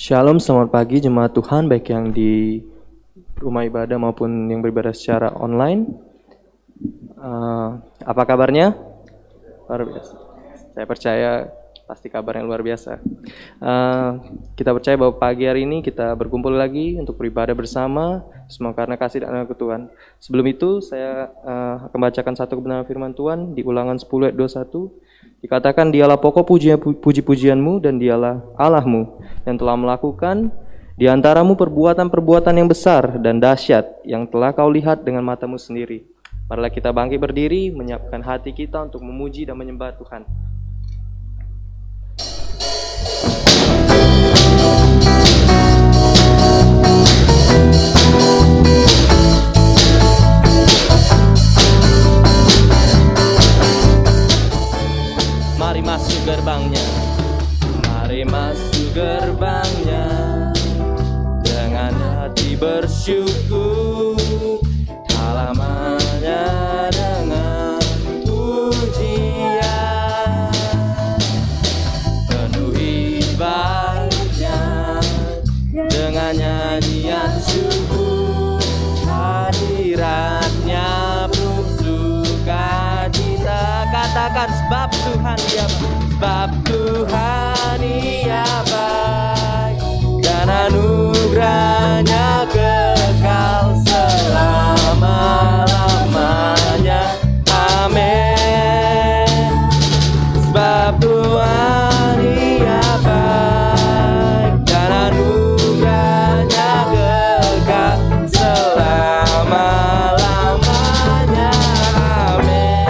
Shalom, selamat pagi jemaat Tuhan, baik yang di rumah ibadah maupun yang beribadah secara online. Apa kabarnya? Luar biasa. Saya percaya pasti kabarnya luar biasa. Kita percaya bahwa pagi hari ini kita berkumpul lagi untuk beribadah bersama, semua karena kasih dan anugerah Tuhan. Sebelum itu saya akan bacakan satu kebenaran firman Tuhan di Ulangan 10 ayat 21. Dikatakan dialah pokok puji-pujianmu dan dialah Allahmu yang telah melakukan di antaramu perbuatan-perbuatan yang besar dan dahsyat yang telah kau lihat dengan matamu sendiri. Marilah kita bangkit berdiri, menyiapkan hati kita untuk memuji dan menyembah Tuhan. Mari masuk gerbangnya, mari masuk gerbangnya dengan hati bersyukur, halamannya dengan pujian, penuhi baitnya dengan nyanyian syukur, hadiratnya penuh sukacita. Katakan sebab Tuhan Ia baik, sebab Tuhan Ia baik dan anugerahnya kekal selama-lamanya. Amin. Sebab Tuhan Ia baik dan anugerahnya kekal selama-lamanya. Amin.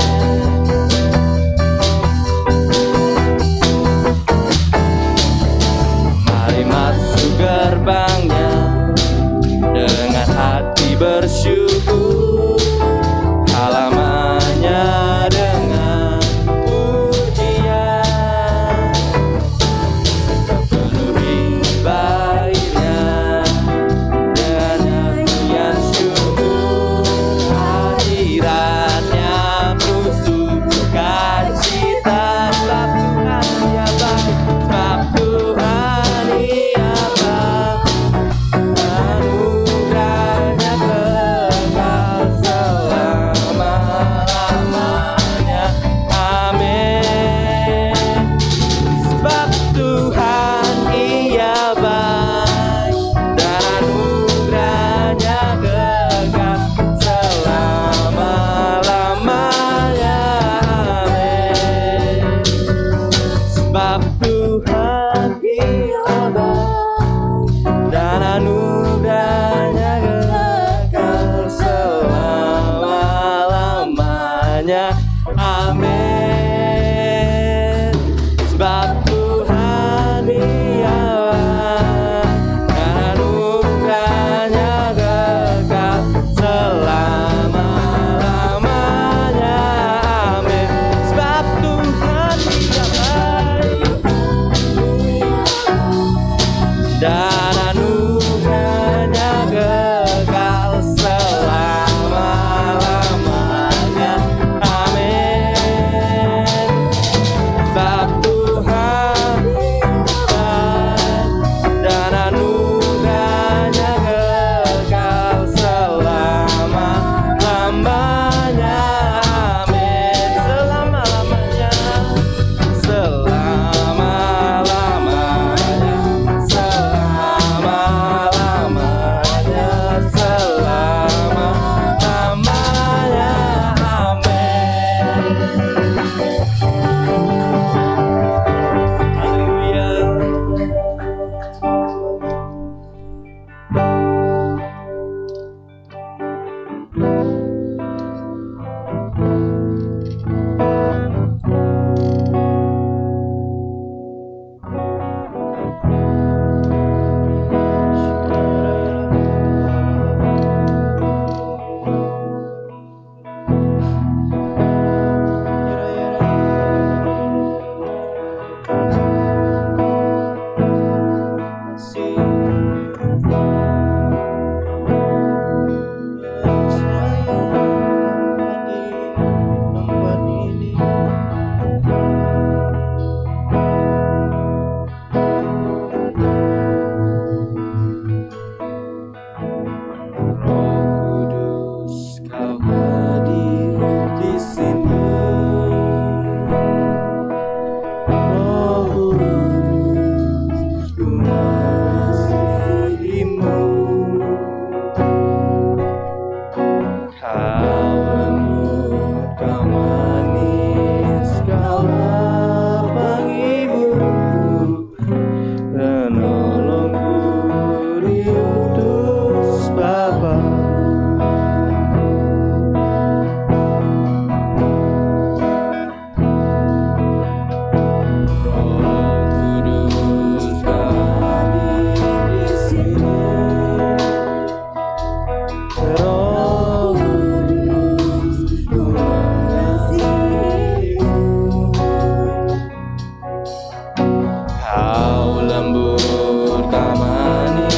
Kau lembut, kau manis,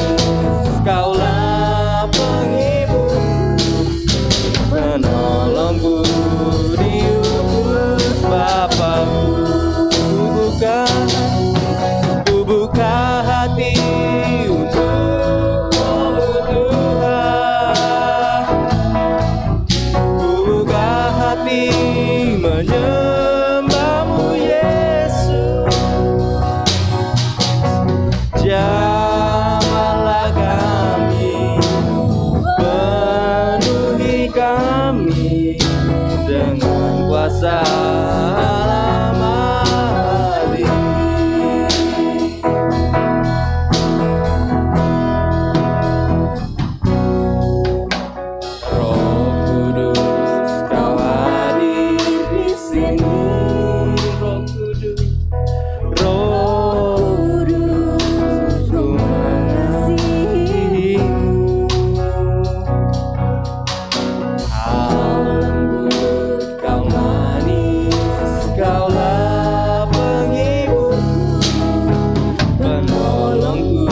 Kaulah penghibur, penolongku, diutus Bapakku. Ku buka hati untukmu Tuhan. Ku buka hati menyembahmu Yesus. Jamahlah kami, penuhi kami dengan kuasa alam-Maha. Roh Kudus, Kau hadir di sini. Roh Kudus, Roh Kudus, ku mengasihimu. Kau lembut, Kau manis, Kaulah penghibur, penolongku,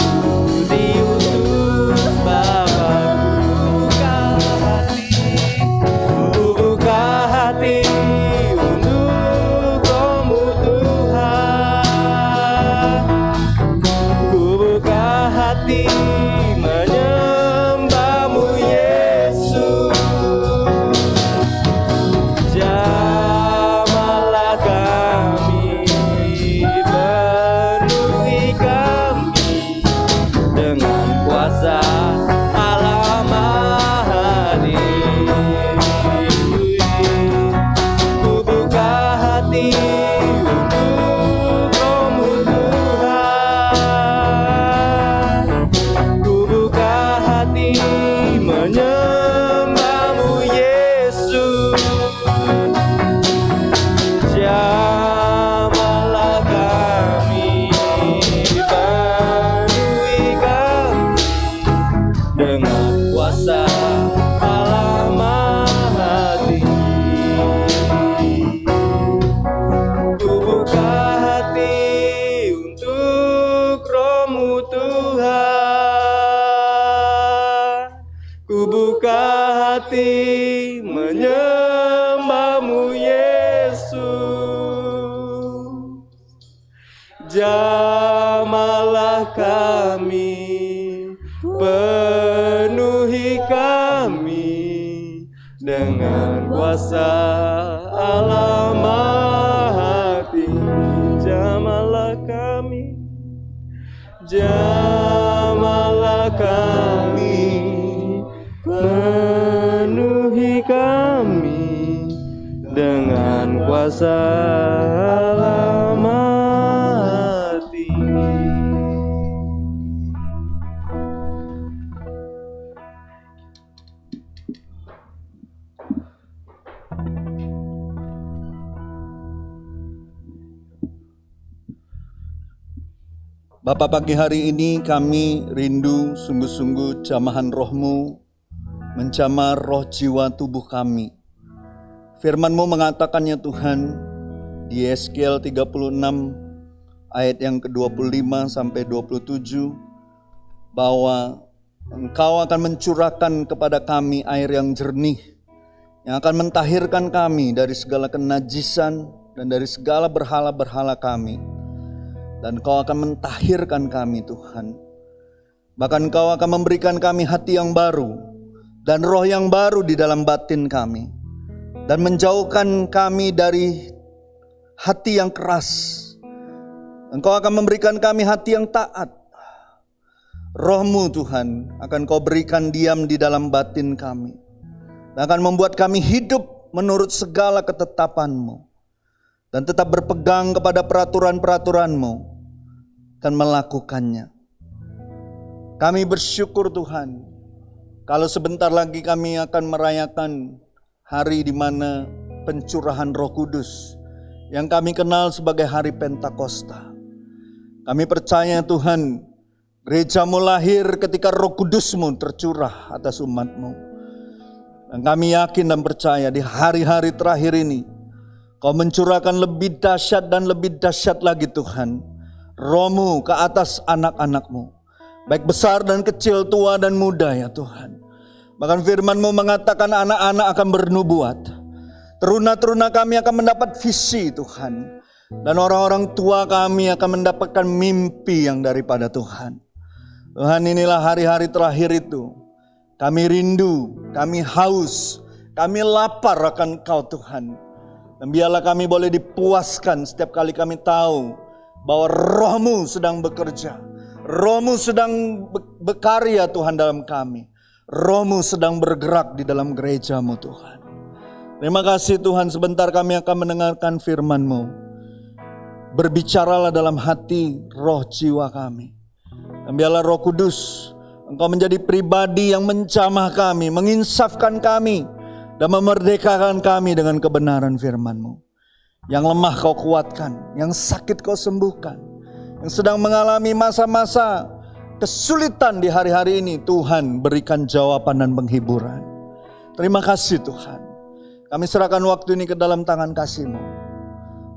diutus Bapakku. Ku buka hati untuk Roh-Mu Tuhan. Ku buka hati menyembahmu Yesus. Jamahlah kami, penuhi kami dengan kuasa alam-Maha. Ku buka hati untuk Roh-Mu Tuhan. Ku buka hati menyembahmu Yesus. Jamahlah kami, penuhi kami dengan kuasa alam-Maha. Ku buka hati untuk Roh-Mu Tuhan. Ku buka hati menyembahmu Yesus. Jamahlah kami, penuhi kami dengan kuasa alam-Maha. Jamahlah kami, jamahlah kami, penuhi kami dengan kuasa alam-Maha. Bapa, pagi hari ini kami rindu sungguh-sungguh jamahan Roh-Mu menjamah roh jiwa tubuh kami. Firman-Mu mengatakan ya Tuhan di Yeskiel 36 ayat yang ke-25 sampai 27 bahwa Engkau akan mencurahkan kepada kami air yang jernih yang akan mentahirkan kami dari segala kenajisan dan dari segala berhala-berhala kami. Dan Kau akan mentahirkan kami Tuhan. Bahkan Kau akan memberikan kami hati yang baru dan roh yang baru di dalam batin kami. Dan menjauhkan kami dari hati yang keras. Engkau akan memberikan kami hati yang taat. Roh-Mu Tuhan akan Kau berikan diam di dalam batin kami. Dan akan membuat kami hidup menurut segala ketetapan-Mu. Dan tetap berpegang kepada peraturan-peraturan-Mu dan melakukannya. Kami bersyukur Tuhan, kalau sebentar lagi kami akan merayakan hari di mana pencurahan Roh Kudus yang kami kenal sebagai hari Pentakosta. Kami percaya Tuhan, gereja-Mu lahir ketika Roh Kudus-Mu tercurah atas umat-Mu. Dan kami yakin dan percaya di hari-hari terakhir ini Kau mencurahkan lebih dahsyat dan lebih dahsyat lagi Tuhan. Roh-Mu ke atas anak-anak-Mu, baik besar dan kecil, tua dan muda ya Tuhan. Bahkan firman-Mu mengatakan anak-anak akan bernubuat, teruna-teruna kami akan mendapat visi Tuhan, dan orang-orang tua kami akan mendapatkan mimpi yang daripada Tuhan. Tuhan, inilah hari-hari terakhir itu. Kami rindu, kami haus, kami lapar akan Kau Tuhan. Dan biarlah kami boleh dipuaskan setiap kali kami tahu bahwa Roh-Mu sedang bekerja. Roh-Mu sedang berkarya Tuhan dalam kami. Roh-Mu sedang bergerak di dalam gereja-Mu Tuhan. Terima kasih Tuhan, sebentar kami akan mendengarkan firman-Mu. Berbicaralah dalam hati, roh, jiwa kami. Dan biarlah Roh Kudus, Engkau menjadi pribadi yang menjamah kami, menginsafkan kami, dan memerdekakan kami dengan kebenaran firman-Mu. Yang lemah Kau kuatkan, yang sakit Kau sembuhkan, yang sedang mengalami masa-masa kesulitan di hari-hari ini, Tuhan berikan jawaban dan penghiburan. Terima kasih Tuhan. Kami serahkan waktu ini ke dalam tangan kasih-Mu.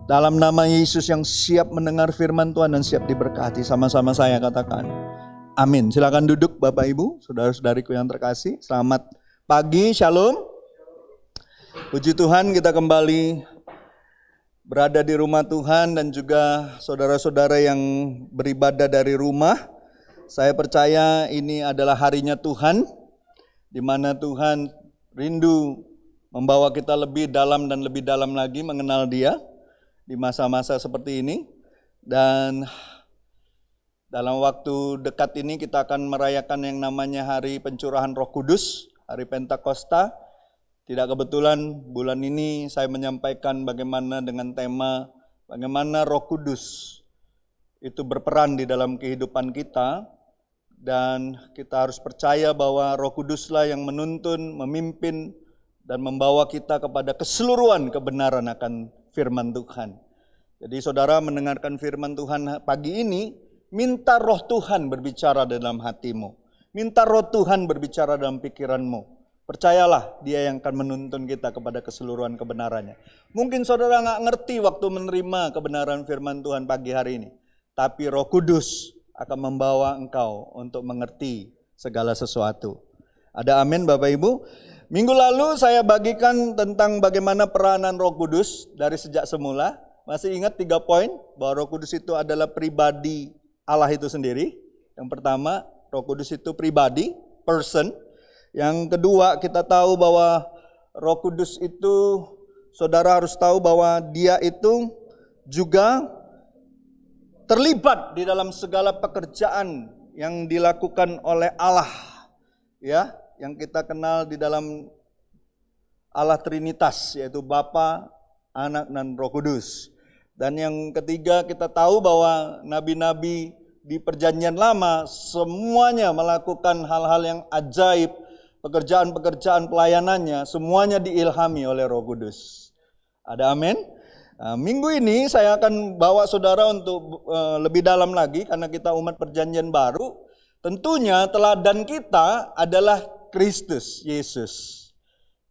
Dalam nama Yesus yang siap mendengar firman Tuhan dan siap diberkati, sama-sama saya katakan amin. Silakan duduk Bapak Ibu, saudara-saudariku yang terkasih. Selamat pagi, shalom. Puji Tuhan, kita kembali berada di rumah Tuhan dan juga saudara-saudara yang beribadah dari rumah. Saya percaya ini adalah harinya Tuhan, di mana Tuhan rindu membawa kita lebih dalam dan lebih dalam lagi mengenal Dia di masa-masa seperti ini. Dan dalam waktu dekat ini kita akan merayakan yang namanya Hari Pencurahan Roh Kudus, Hari Pentakosta. Tidak kebetulan bulan ini saya menyampaikan bagaimana dengan tema bagaimana Roh Kudus itu berperan di dalam kehidupan kita. Dan kita harus percaya bahwa Roh Kuduslah yang menuntun, memimpin, dan membawa kita kepada keseluruhan kebenaran akan firman Tuhan. Jadi saudara mendengarkan firman Tuhan pagi ini, minta Roh Tuhan berbicara dalam hatimu. Minta Roh Tuhan berbicara dalam pikiranmu. Percayalah, Dia yang akan menuntun kita kepada keseluruhan kebenarannya. Mungkin saudara nggak ngerti waktu menerima kebenaran firman Tuhan pagi hari ini. Tapi Roh Kudus akan membawa engkau untuk mengerti segala sesuatu. Ada amin Bapak Ibu? Minggu lalu saya bagikan tentang bagaimana peranan Roh Kudus dari sejak semula. Masih ingat 3 poin bahwa Roh Kudus itu adalah pribadi Allah itu sendiri. Yang pertama, Roh Kudus itu pribadi, person. Yang kedua, kita tahu bahwa Roh Kudus itu, saudara harus tahu bahwa Dia itu juga terlibat di dalam segala pekerjaan yang dilakukan oleh Allah, ya, yang kita kenal di dalam Allah Trinitas, yaitu Bapa, Anak, dan Roh Kudus. Dan yang ketiga, kita tahu bahwa nabi-nabi di Perjanjian Lama semuanya melakukan hal-hal yang ajaib. Pekerjaan-pekerjaan pelayanannya semuanya diilhami oleh Roh Kudus. Ada amin? Nah, minggu ini saya akan bawa saudara untuk lebih dalam lagi karena kita umat perjanjian baru. Tentunya teladan kita adalah Kristus, Yesus.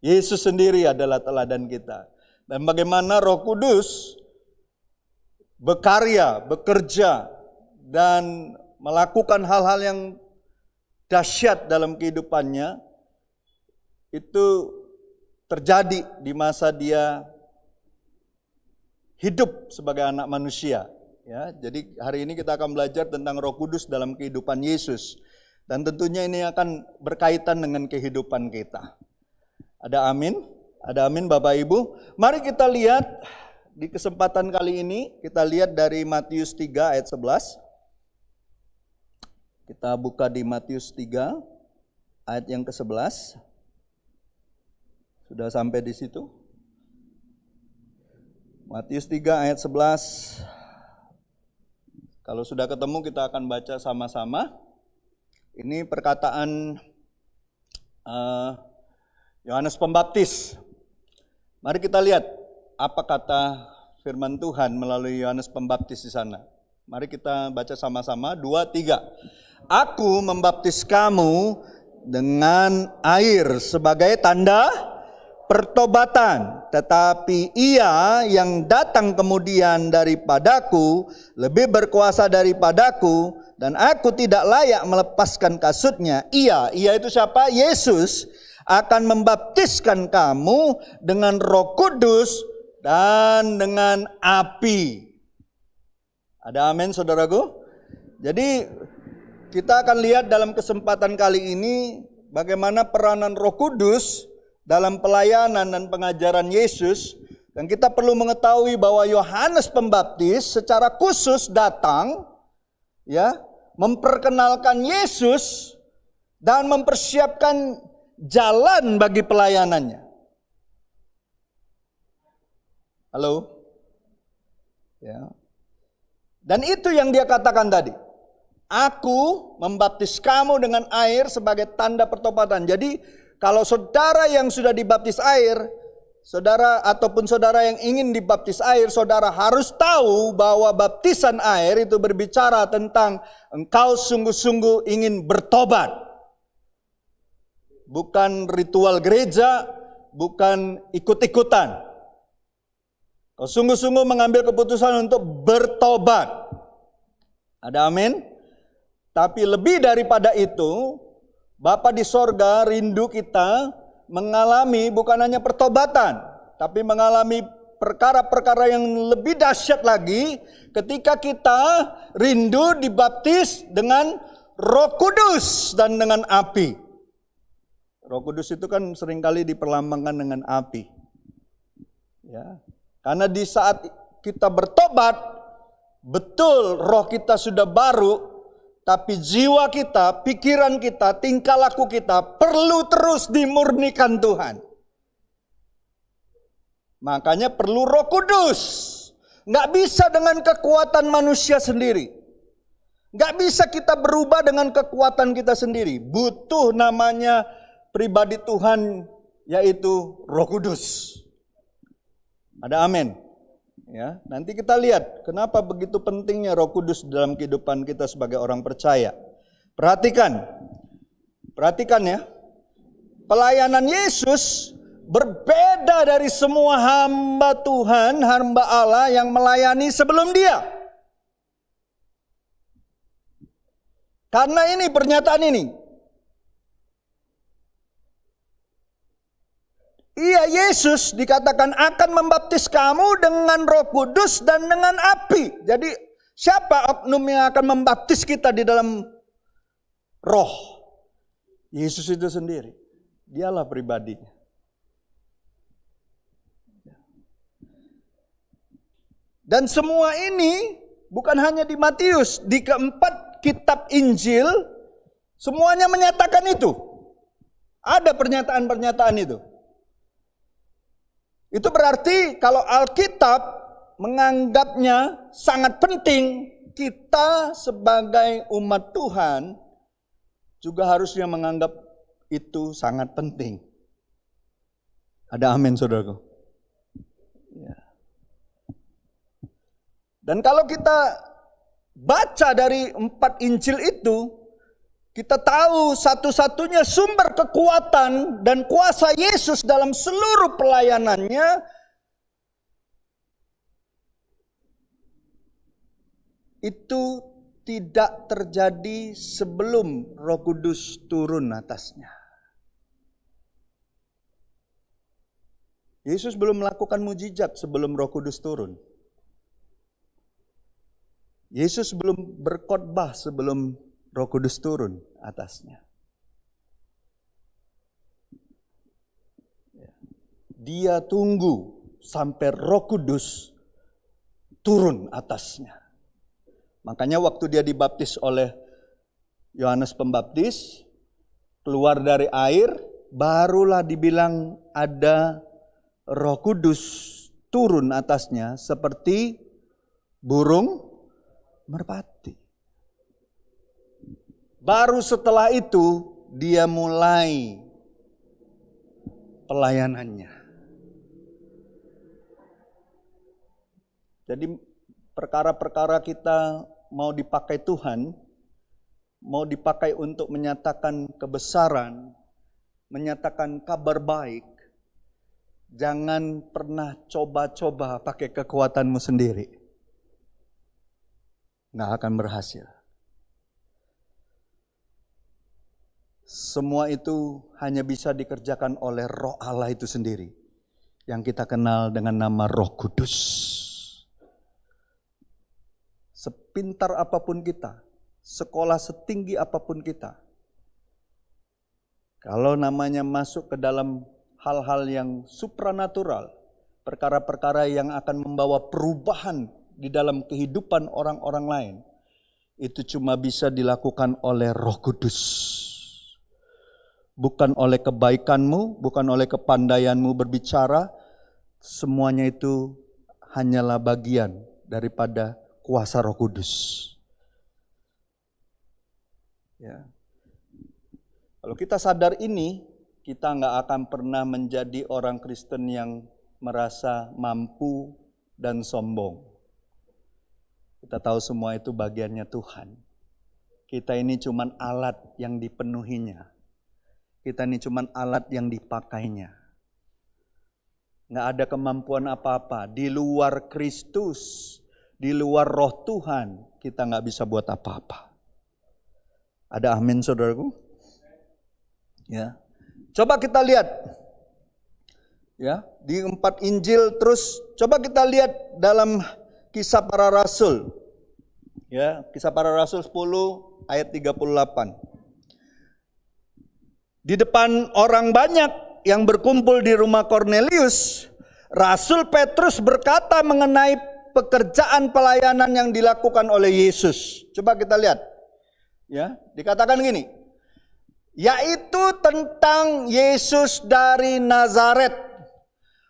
Yesus sendiri adalah teladan kita. Dan bagaimana Roh Kudus berkarya, bekerja, dan melakukan hal-hal yang dahsyat dalam kehidupannya, itu terjadi di masa Dia hidup sebagai anak manusia. Ya, jadi hari ini kita akan belajar tentang Roh Kudus dalam kehidupan Yesus. Dan tentunya ini akan berkaitan dengan kehidupan kita. Ada amin? Ada amin Bapak Ibu? Mari kita lihat di kesempatan kali ini, kita lihat dari Matius 3 ayat 11. Kita buka di Matius 3 ayat yang ke-11. Sudah sampai di situ? Matius 3 ayat 11. Kalau sudah ketemu kita akan baca sama-sama. Ini perkataan Yohanes Pembaptis. Mari kita lihat apa kata firman Tuhan melalui Yohanes Pembaptis di sana. Mari kita baca sama-sama, 2, 3. Aku membaptis kamu dengan air sebagai tanda pertobatan, tetapi Ia yang datang kemudian daripadaku lebih berkuasa daripadaku, dan aku tidak layak melepaskan kasutnya. Ia itu siapa? Yesus akan membaptiskan kamu dengan Roh Kudus dan dengan api. Ada amin, saudaraku? Jadi kita akan lihat dalam kesempatan kali ini bagaimana peranan Roh Kudus dalam pelayanan dan pengajaran Yesus. Dan kita perlu mengetahui bahwa Yohanes Pembaptis secara khusus datang memperkenalkan Yesus dan mempersiapkan jalan bagi pelayanannya. Halo? Ya. Dan itu yang dia katakan tadi. Aku membaptis kamu dengan air sebagai tanda pertobatan. Jadi kalau saudara yang sudah dibaptis air, saudara ataupun saudara yang ingin dibaptis air, saudara harus tahu bahwa baptisan air itu berbicara tentang engkau sungguh-sungguh ingin bertobat. Bukan ritual gereja, bukan ikut-ikutan. Kau sungguh-sungguh mengambil keputusan untuk bertobat. Ada amin? Tapi lebih daripada itu, Bapa di sorga rindu kita mengalami bukan hanya pertobatan, tapi mengalami perkara-perkara yang lebih dahsyat lagi ketika kita rindu dibaptis dengan Roh Kudus dan dengan api. Roh Kudus itu kan seringkali diperlambangkan dengan api. Ya. Karena di saat kita bertobat, betul roh kita sudah baru, tapi jiwa kita, pikiran kita, tingkah laku kita perlu terus dimurnikan Tuhan. Makanya perlu Roh Kudus. Nggak bisa dengan kekuatan manusia sendiri. Nggak bisa kita berubah dengan kekuatan kita sendiri. Butuh namanya pribadi Tuhan, yaitu Roh Kudus. Ada amin. Ya, nanti kita lihat kenapa begitu pentingnya Roh Kudus dalam kehidupan kita sebagai orang percaya. Perhatikan ya. Pelayanan Yesus berbeda dari semua hamba Tuhan, hamba Allah yang melayani sebelum dia. Karena ini pernyataan ini. Iya, Yesus dikatakan akan membaptis kamu dengan Roh Kudus dan dengan api. Jadi siapa oknum yang akan membaptis kita di dalam roh? Yesus itu sendiri. Dialah pribadinya. Dan semua ini bukan hanya di Matius, di keempat kitab Injil semuanya menyatakan itu. Ada pernyataan-pernyataan itu. Itu berarti kalau Alkitab menganggapnya sangat penting, kita sebagai umat Tuhan juga harusnya menganggap itu sangat penting. Ada amin, saudaraku. Ya. Dan kalau kita baca dari 4 Injil itu, kita tahu satu-satunya sumber kekuatan dan kuasa Yesus dalam seluruh pelayanannya itu tidak terjadi sebelum Roh Kudus turun atasnya. Yesus belum melakukan mujizat sebelum Roh Kudus turun. Yesus belum berkhotbah sebelum Roh Kudus turun atasnya. Dia tunggu sampai Roh Kudus turun atasnya. Makanya waktu dia dibaptis oleh Yohanes Pembaptis, keluar dari air, barulah dibilang ada Roh Kudus turun atasnya seperti burung merpati. Baru setelah itu dia mulai pelayanannya. Jadi perkara-perkara kita mau dipakai Tuhan, mau dipakai untuk menyatakan kebesaran, menyatakan kabar baik, Jangan pernah coba-coba pakai kekuatanmu sendiri. Nggak akan berhasil. Semua itu hanya bisa dikerjakan oleh Roh Allah itu sendiri, yang kita kenal dengan nama Roh Kudus. Sepintar apapun kita, sekolah setinggi apapun kita, kalau namanya masuk ke dalam hal-hal yang supranatural, perkara-perkara yang akan membawa perubahan di dalam kehidupan orang-orang lain, itu cuma bisa dilakukan oleh Roh Kudus. Bukan oleh kebaikanmu, bukan oleh kepandaianmu berbicara, semuanya itu hanyalah bagian daripada kuasa Roh Kudus. Ya. Kalau kita sadar ini, kita nggak akan pernah menjadi orang Kristen yang merasa mampu dan sombong. Kita tahu semua itu bagiannya Tuhan. Kita ini cuman alat yang dipenuhinya. Kita ini cuman alat yang dipakainya. Nggak ada kemampuan apa-apa. Di luar Kristus, di luar Roh Tuhan, kita nggak bisa buat apa-apa. Ada amin, saudaraku? Ya. Coba kita lihat. Ya, di 4 Injil, terus coba kita lihat dalam Kisah Para Rasul. Ya, Kisah Para Rasul 10 ayat 38. Di depan orang banyak yang berkumpul di rumah Kornelius, Rasul Petrus berkata mengenai pekerjaan pelayanan yang dilakukan oleh Yesus. Coba kita lihat. Ya, dikatakan gini. Yaitu tentang Yesus dari Nazaret.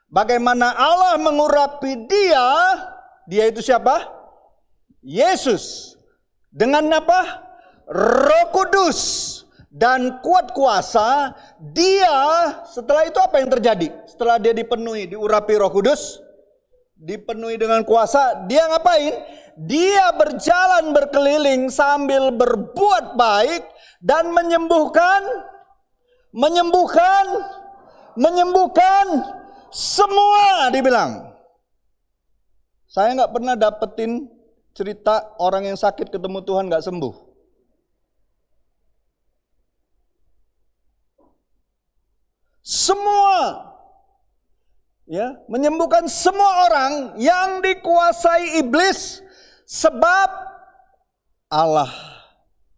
Bagaimana Allah mengurapi dia. Dia itu siapa? Yesus. Dengan apa? Roh Kudus. Dan kuat kuasa, dia setelah itu apa yang terjadi? Setelah dia dipenuhi, diurapi Roh Kudus, dipenuhi dengan kuasa, dia ngapain? Dia berjalan berkeliling sambil berbuat baik dan menyembuhkan semua, dibilang. Saya nggak pernah dapetin cerita orang yang sakit ketemu Tuhan nggak sembuh. Semua, ya, menyembuhkan semua orang yang dikuasai iblis, sebab Allah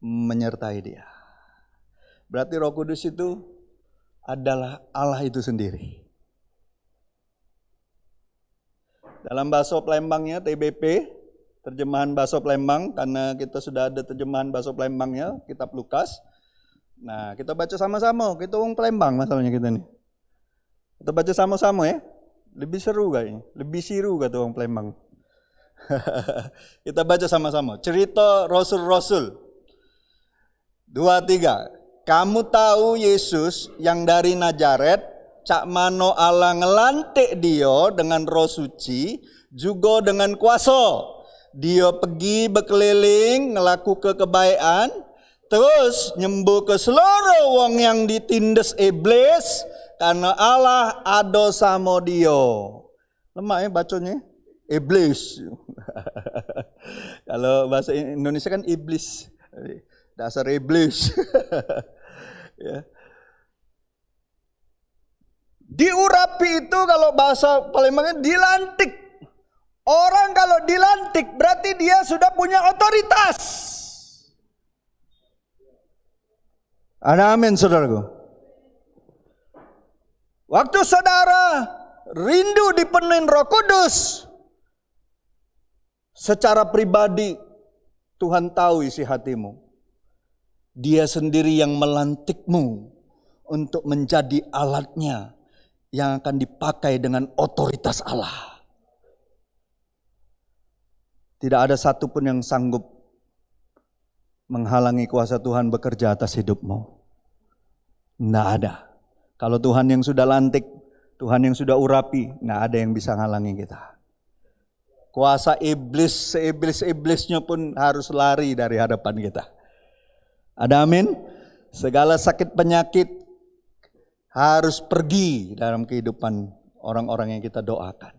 menyertai dia. Berarti Roh Kudus itu adalah Allah itu sendiri. Dalam bahasa Palembangnya, TBP, terjemahan bahasa Palembang, karena kita sudah ada terjemahan bahasa Palembangnya, kitab Lukas. Nah, kita baca sama-sama. Kita orang Palembang masalahnya kita nih. Kita baca sama-sama ya. Lebih seru kayaknya. Lebih siru kata orang Palembang. Kita baca sama-sama. Cerita Rasul-Rasul 2-3. Kamu tahu Yesus yang dari Nazaret, cak mano Allah ngelantik dia dengan Roh Suci, juga dengan kuasa. Dia pergi berkeliling, ngelaku kebaikan, terus nyembuh ke seluruh wong yang ditindas iblis, karena Allah ada sama dia. Lemah ya bacanya, iblis. Kalau bahasa Indonesia kan iblis, dasar iblis. Ya. Diurapi itu kalau bahasa Palembangnya dilantik. Orang kalau dilantik berarti dia sudah punya otoritas. Ada amin, saudaraku. Waktu saudara rindu dipenuhi Roh Kudus, secara pribadi Tuhan tahu isi hatimu. Dia sendiri yang melantikmu untuk menjadi alatnya yang akan dipakai dengan otoritas Allah. Tidak ada satupun yang sanggup menghalangi kuasa Tuhan bekerja atas hidupmu. Nggak ada. Kalau Tuhan yang sudah lantik, Tuhan yang sudah urapi, nggak ada yang bisa menghalangi kita. Kuasa iblis, seiblis-iblisnya pun harus lari dari hadapan kita. Ada amin? Segala sakit penyakit harus pergi dalam kehidupan orang-orang yang kita doakan.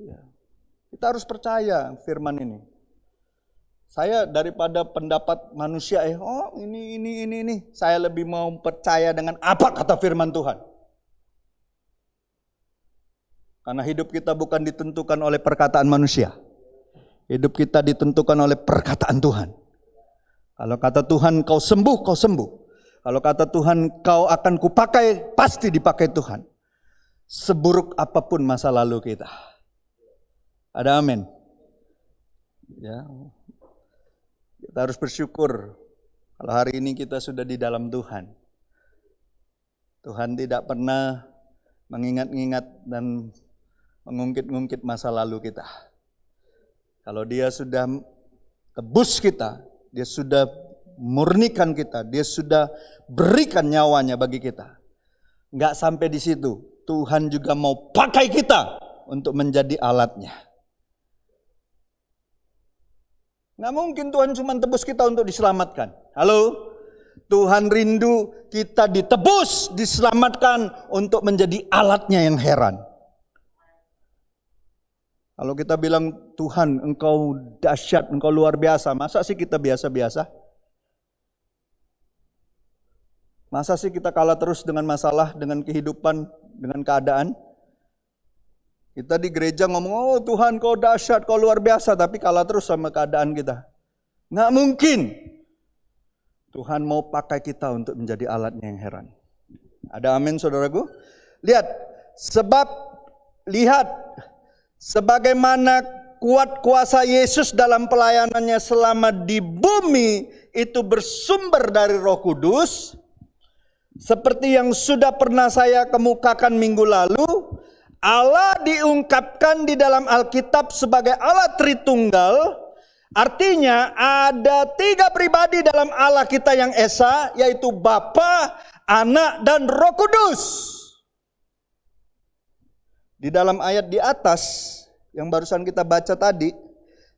Ya. Kita harus percaya firman ini. Saya daripada pendapat manusia, ini. Saya lebih mau percaya dengan apa kata firman Tuhan. Karena hidup kita bukan ditentukan oleh perkataan manusia. Hidup kita ditentukan oleh perkataan Tuhan. Kalau kata Tuhan kau sembuh, kau sembuh. Kalau kata Tuhan kau akan kupakai, pasti dipakai Tuhan. Seburuk apapun masa lalu kita. Ada amin. Ya. Kita harus bersyukur kalau hari ini kita sudah di dalam Tuhan. Tuhan tidak pernah mengingat-ingat dan mengungkit-ungkit masa lalu kita. Kalau Dia sudah tebus kita, Dia sudah murnikan kita, Dia sudah berikan nyawanya bagi kita. Enggak sampai di situ, Tuhan juga mau pakai kita untuk menjadi alatnya. Nggak mungkin Tuhan cuma tebus kita untuk diselamatkan. Halo? Tuhan rindu kita ditebus, diselamatkan untuk menjadi alatnya yang heran. Kalau kita bilang, Tuhan engkau dahsyat, engkau luar biasa. Masa sih kita biasa-biasa? Masa sih kita kalah terus dengan masalah, dengan kehidupan, dengan keadaan? Kita di gereja ngomong, oh Tuhan kau dahsyat, kau luar biasa, tapi kalah terus sama keadaan kita. Nggak mungkin. Tuhan mau pakai kita untuk menjadi alatnya yang heran. Ada amin saudaraku? Lihat sebagaimana kuat kuasa Yesus dalam pelayanannya selama di bumi itu bersumber dari Roh Kudus. Seperti yang sudah pernah saya kemukakan minggu lalu, Allah diungkapkan di dalam Alkitab sebagai Allah Tritunggal. Artinya ada 3 pribadi dalam Allah kita yang esa, yaitu Bapa, Anak, dan Roh Kudus. Di dalam ayat di atas yang barusan kita baca tadi,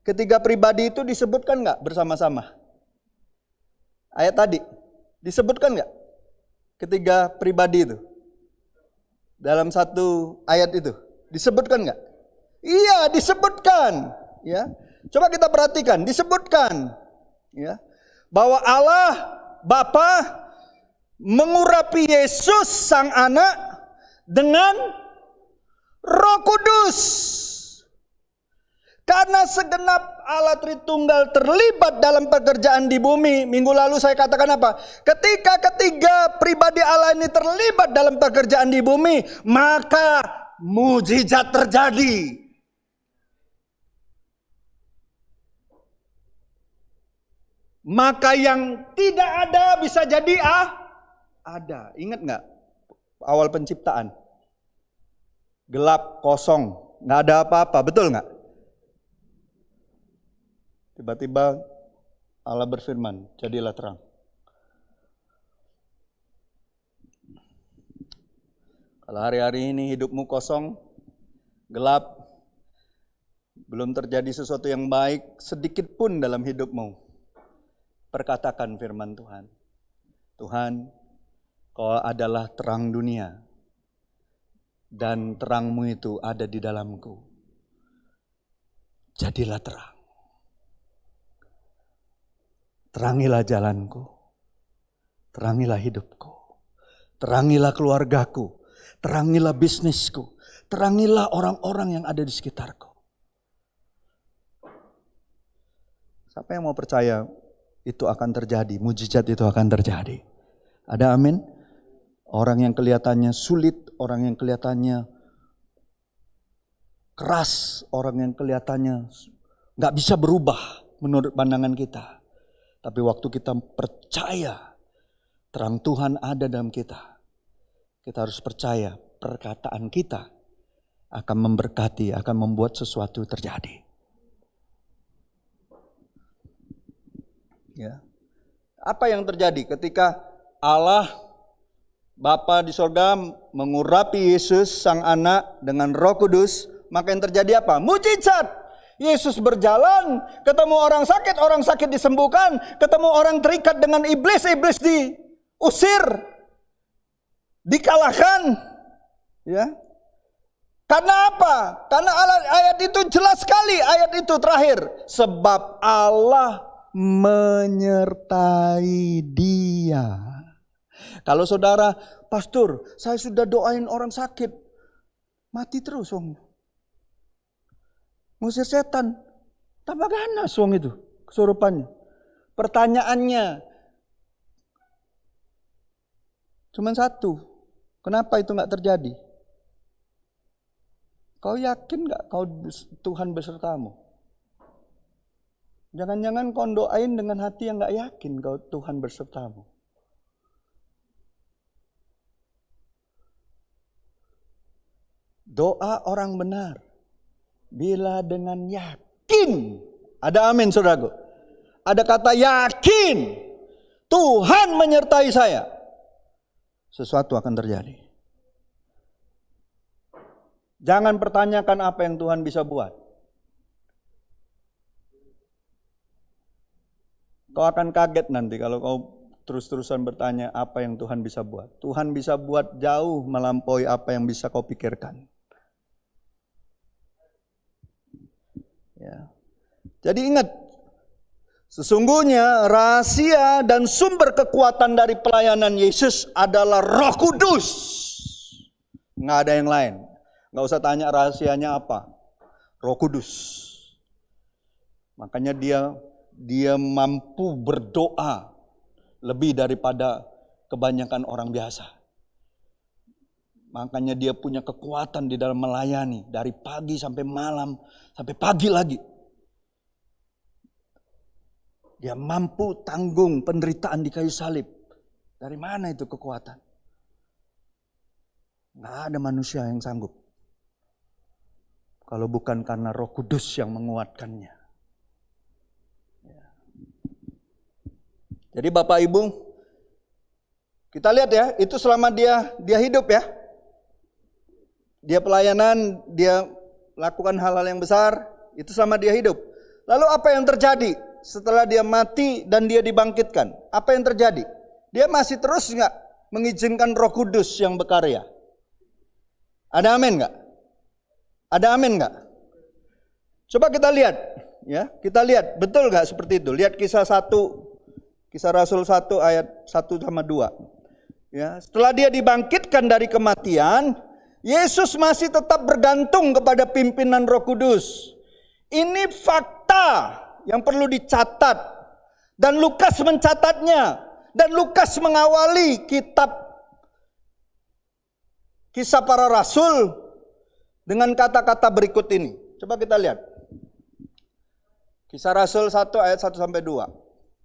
ketiga pribadi itu disebutkan nggak bersama-sama? Ayat tadi disebutkan nggak? Ketiga pribadi itu dalam satu ayat itu disebutkan nggak? Iya, disebutkan. Ya, coba kita perhatikan, disebutkan. Ya, bahwa Allah Bapa mengurapi Yesus Sang Anak dengan Roh Kudus. Karena segenap Allah Tritunggal terlibat dalam pekerjaan di bumi. Minggu lalu saya katakan apa? Ketika ketiga pribadi Allah ini terlibat dalam pekerjaan di bumi, maka mujizat terjadi. Maka yang tidak ada bisa jadi ada. Ingat nggak awal penciptaan? Gelap, kosong, nggak ada apa-apa, betul nggak? Tiba-tiba Allah berfirman, jadilah terang. Kalau hari-hari ini hidupmu kosong, gelap, belum terjadi sesuatu yang baik sedikit pun dalam hidupmu, perkatakan firman Tuhan. Tuhan, Kau adalah terang dunia, dan terangmu itu ada di dalamku. Jadilah terang. Terangilah jalanku, terangilah hidupku, terangilah keluargaku, terangilah bisnisku, terangilah orang-orang yang ada di sekitarku. Siapa yang mau percaya itu akan terjadi, mujizat itu akan terjadi? Ada amin? Orang yang kelihatannya sulit, orang yang kelihatannya keras, orang yang kelihatannya gak bisa berubah menurut pandangan kita. Tapi waktu kita percaya terang Tuhan ada dalam kita, kita harus percaya perkataan kita akan memberkati, akan membuat sesuatu terjadi. Ya. Apa yang terjadi ketika Allah Bapa di sorga mengurapi Yesus Sang Anak dengan Roh Kudus? Maka yang terjadi apa? Mujizat. Yesus berjalan, ketemu orang sakit disembuhkan, ketemu orang terikat dengan iblis diusir, dikalahkan. Ya. Karena apa? Karena ayat itu jelas sekali, ayat itu terakhir. Sebab Allah menyertai dia. Kalau saudara, pastor, saya sudah doain orang sakit, mati terus wong. Ngusir setan, tambah ganas wong itu kesurupannya. Pertanyaannya cuman satu, kenapa itu nggak terjadi? Kau yakin nggak kau Tuhan besertamu? Jangan-jangan kau doain dengan hati yang nggak yakin kau Tuhan besertamu. Doa orang benar bila dengan yakin. Ada amin saudaraku. Ada kata yakin. Tuhan menyertai saya. Sesuatu akan terjadi. Jangan pertanyakan apa yang Tuhan bisa buat. Kau akan kaget nanti kalau kau terus-terusan bertanya apa yang Tuhan bisa buat. Tuhan bisa buat jauh melampaui apa yang bisa kau pikirkan. Ya. Jadi ingat, sesungguhnya rahasia dan sumber kekuatan dari pelayanan Yesus adalah Roh Kudus. Nggak ada yang lain. Nggak usah tanya rahasianya apa. Roh Kudus. Makanya dia mampu berdoa lebih daripada kebanyakan orang biasa. Makanya dia punya kekuatan di dalam melayani. Dari pagi sampai malam, sampai pagi lagi. Dia mampu tanggung penderitaan di kayu salib. Dari mana itu kekuatan? Nggak ada manusia yang sanggup. Kalau bukan karena Roh Kudus yang menguatkannya. Jadi Bapak Ibu, kita lihat ya, itu selama dia hidup ya. Dia pelayanan, dia lakukan hal-hal yang besar, itu selama dia hidup. Lalu apa yang terjadi setelah dia mati dan dia dibangkitkan? Apa yang terjadi? Dia masih terus nggak mengizinkan Roh Kudus yang berkarya? Ada amin nggak? Ada amin nggak? Coba kita lihat, ya, kita lihat betul nggak seperti itu? Lihat kisah Rasul 1 ayat 1 sama 2. Ya, setelah dia dibangkitkan dari kematian, Yesus masih tetap bergantung kepada pimpinan Roh Kudus. Ini fakta yang perlu dicatat. Dan Lukas mencatatnya. Dan Lukas mengawali kitab Kisah Para Rasul dengan kata-kata berikut ini. Coba kita lihat. Kisah Rasul 1 ayat 1 sampai 2.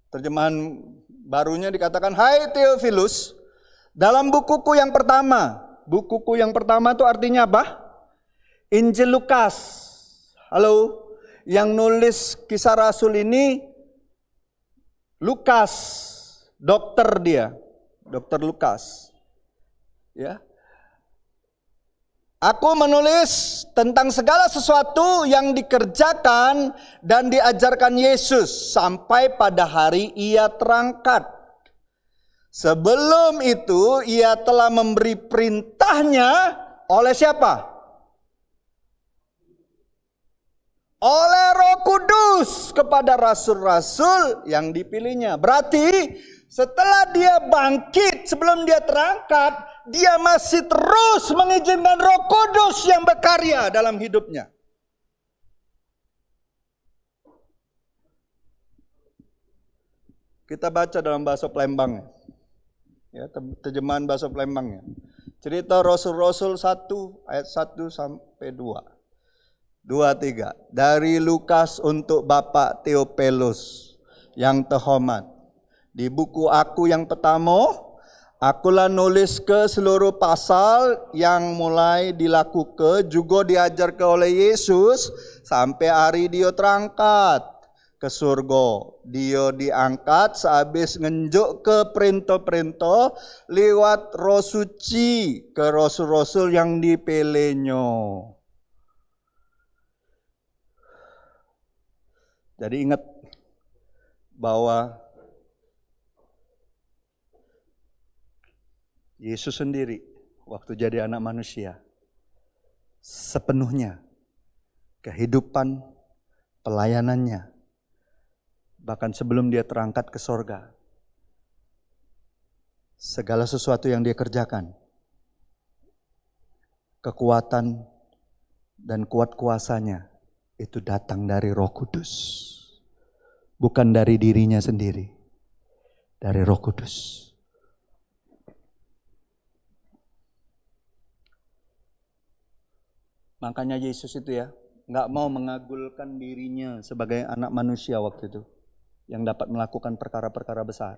Terjemahan barunya dikatakan, "Hai Theophilus, dalam bukuku yang pertama." Bukuku yang pertama itu artinya apa? Injil Lukas. Halo, yang nulis Kisah Rasul ini Lukas, dokter dia, dokter Lukas. Ya. Aku menulis tentang segala sesuatu yang dikerjakan dan diajarkan Yesus sampai pada hari ia terangkat. Sebelum itu ia telah memberi perintahnya oleh siapa? Oleh Roh Kudus kepada rasul-rasul yang dipilihnya. Berarti setelah dia bangkit, sebelum dia terangkat, dia masih terus mengizinkan Roh Kudus yang berkarya dalam hidupnya. Kita baca dalam bahasa Palembang. Ya, terjemahan bahasa Palembangnya. Cerita Rasul-Rasul 1 ayat 1 sampai 2. 2, 3. Dari Lukas untuk Bapak Theophilus yang terhormat. Di buku aku yang pertama, akulah nulis ke seluruh pasal yang mulai dilakukan juga diajarkan oleh Yesus sampai hari dia terangkat ke surga. Dia diangkat sehabis ngenjuk ke perintah-perintah lewat Roh Suci ke rasul-rasul yang dipilihnya. Jadi ingat bahwa Yesus sendiri waktu jadi anak manusia, sepenuhnya kehidupan pelayanannya, bahkan sebelum dia terangkat ke sorga, segala sesuatu yang dia kerjakan, kekuatan dan kuat kuasanya itu datang dari Roh Kudus. Bukan dari dirinya sendiri, dari Roh Kudus. Makanya Yesus itu ya, nggak mau mengagulkan dirinya sebagai anak manusia waktu itu, yang dapat melakukan perkara-perkara besar.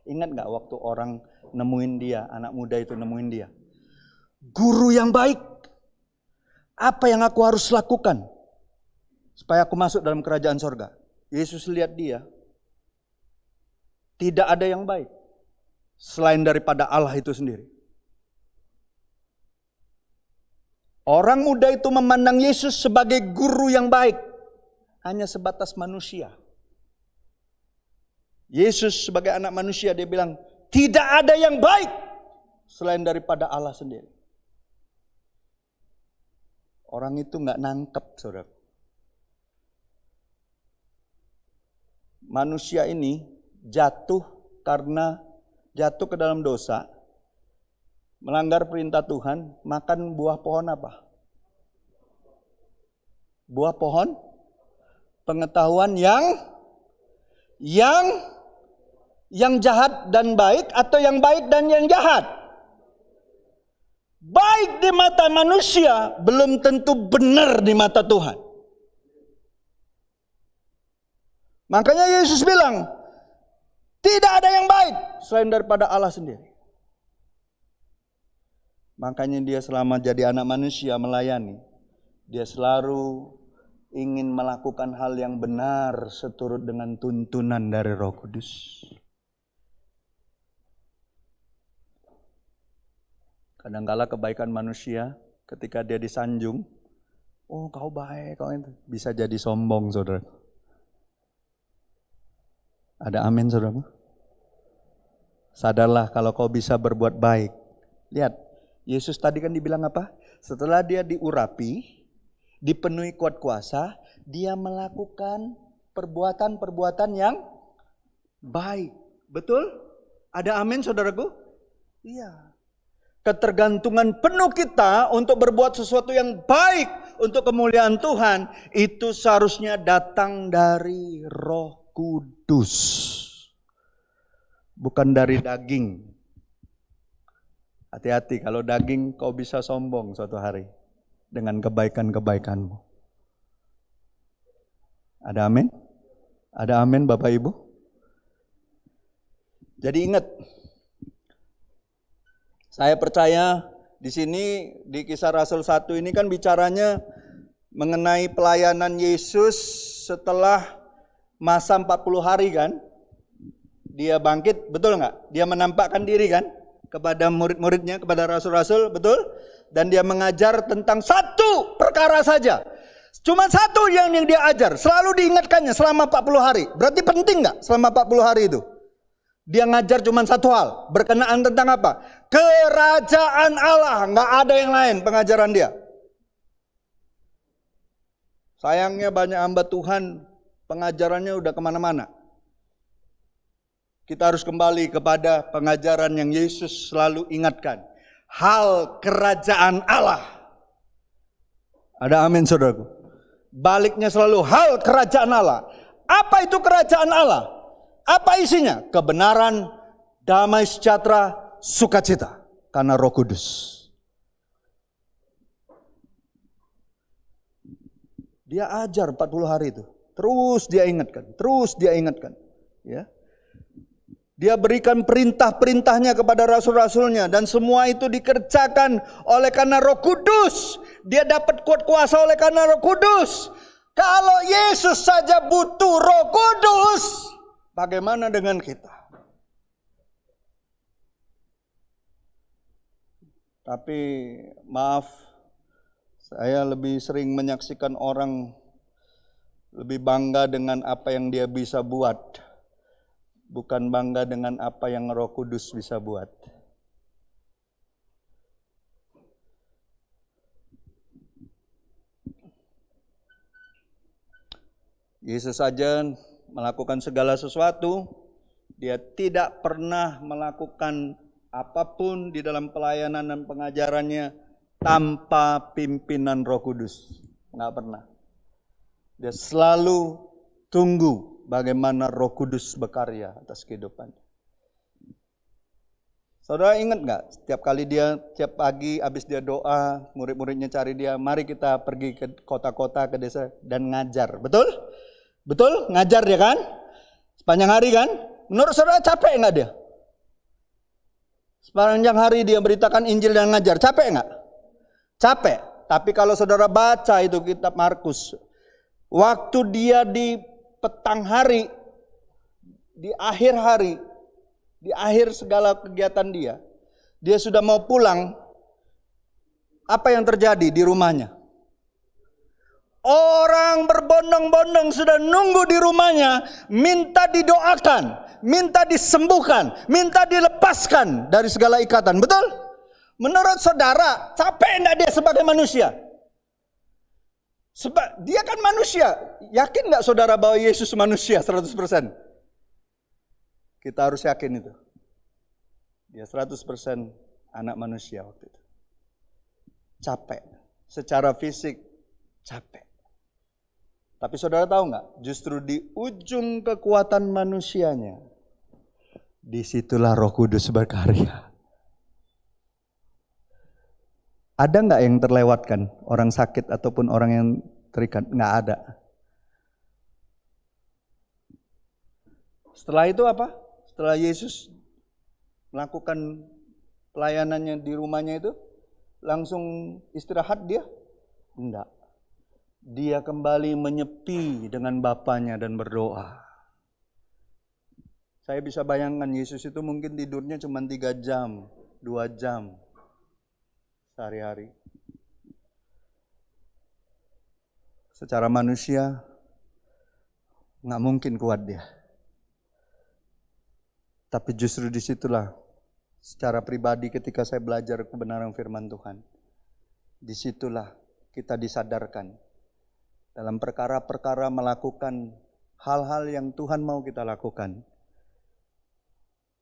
Ingat nggak waktu orang nemuin dia, anak muda itu nemuin dia? Guru yang baik, apa yang aku harus lakukan supaya aku masuk dalam kerajaan sorga? Yesus lihat dia, tidak ada yang baik selain daripada Allah itu sendiri. Orang muda itu memandang Yesus sebagai guru yang baik, hanya sebatas manusia. Yesus sebagai anak manusia, dia bilang, tidak ada yang baik selain daripada Allah sendiri. Orang itu nggak nangkep, saudara. Manusia ini jatuh ke dalam dosa, melanggar perintah Tuhan, makan buah pohon apa? Buah pohon pengetahuan yang jahat dan baik, atau yang baik dan yang jahat? Baik di mata manusia belum tentu benar di mata Tuhan. Makanya Yesus bilang, tidak ada yang baik selain daripada Allah sendiri. Makanya dia selama jadi anak manusia melayani, dia selalu ingin melakukan hal yang benar seturut dengan tuntunan dari Roh Kudus. Kadangkala kebaikan manusia ketika dia disanjung, oh kau baik, kau itu, bisa jadi sombong, saudara. Ada amin, saudara? Sadarlah kalau kau bisa berbuat baik. Lihat, Yesus tadi kan dibilang apa? Setelah dia diurapi, dipenuhi kuat kuasa, dia melakukan perbuatan-perbuatan yang baik. Betul? Ada amin, saudaraku? Iya. Ketergantungan penuh kita untuk berbuat sesuatu yang baik untuk kemuliaan Tuhan, itu seharusnya datang dari Roh Kudus, bukan dari daging. Hati-hati, kalau daging kau bisa sombong suatu hari dengan kebaikan-kebaikanmu. Ada amin? Ada amin, Bapak Ibu? Jadi ingat, saya percaya di sini di Kisah Rasul 1 ini kan bicaranya mengenai pelayanan Yesus setelah masa 40 hari kan. Dia bangkit, betul nggak? Dia menampakkan diri kan kepada murid-muridnya, kepada rasul-rasul, betul? Dan dia mengajar tentang satu perkara saja. Cuma satu yang dia ajar, selalu diingatkannya selama 40 hari. Berarti penting nggak selama 40 hari itu? Dia ngajar cuma satu hal, berkenaan tentang apa? Kerajaan Allah, nggak ada yang lain pengajaran dia. Sayangnya banyak hamba Tuhan, pengajarannya udah kemana-mana. Kita harus kembali kepada pengajaran yang Yesus selalu ingatkan. Hal kerajaan Allah. Ada amin, saudaraku? Baliknya selalu hal kerajaan Allah. Apa itu kerajaan Allah? Apa isinya? Kebenaran, damai sejahtera, sukacita. Karena Roh Kudus. Dia ajar 40 hari itu. Terus dia ingatkan. Ya. Dia berikan perintah-perintahnya kepada rasul-rasulnya. Dan semua itu dikerjakan oleh karena Roh Kudus. Dia dapat kuat kuasa oleh karena Roh Kudus. Kalau Yesus saja butuh Roh Kudus, bagaimana dengan kita? Tapi maaf, saya lebih sering menyaksikan orang lebih bangga dengan apa yang dia bisa buat, bukan bangga dengan apa yang Roh Kudus bisa buat. Yesus saja melakukan segala sesuatu. Dia tidak pernah melakukan apapun di dalam pelayanan dan pengajarannya tanpa pimpinan Roh Kudus. Nggak pernah. Dia selalu tunggu bagaimana Roh Kudus berkarya atas kehidupan. Saudara ingat nggak? Setiap pagi habis dia doa, murid-muridnya cari dia, mari kita pergi ke kota-kota, ke desa dan ngajar. Betul? Betul? Ngajar dia kan? Sepanjang hari kan? Menurut saudara capek nggak dia? Sepanjang hari dia beritakan Injil dan ngajar, capek nggak? Capek. Tapi kalau saudara baca itu kitab Markus, waktu dia di petang hari, di akhir hari, di akhir segala kegiatan dia sudah mau pulang, apa yang terjadi di rumahnya? Orang berbondong-bondong sudah nunggu di rumahnya, minta didoakan, minta disembuhkan, minta dilepaskan dari segala ikatan. Betul? Menurut saudara, capek enggak dia sebagai manusia? Sebab dia kan manusia. Yakin enggak saudara bahwa Yesus manusia 100%? Kita harus yakin itu. Dia 100% anak manusia waktu itu. Capek. Secara fisik, capek. Tapi saudara tahu nggak? Justru di ujung kekuatan manusianya, disitulah Roh Kudus berkarya. Ada nggak yang terlewatkan? Orang sakit ataupun orang yang terikat? Nggak ada. Setelah itu apa? Setelah Yesus melakukan pelayanannya di rumahnya itu, langsung istirahat dia? Enggak. Dia kembali menyepi dengan Bapanya dan berdoa. Saya bisa bayangkan Yesus itu mungkin tidurnya cuma 3 jam, 2 jam sehari-hari. Secara manusia nggak mungkin kuat dia. Tapi justru disitulah secara pribadi ketika saya belajar kebenaran firman Tuhan, disitulah kita disadarkan dalam perkara-perkara melakukan hal-hal yang Tuhan mau kita lakukan.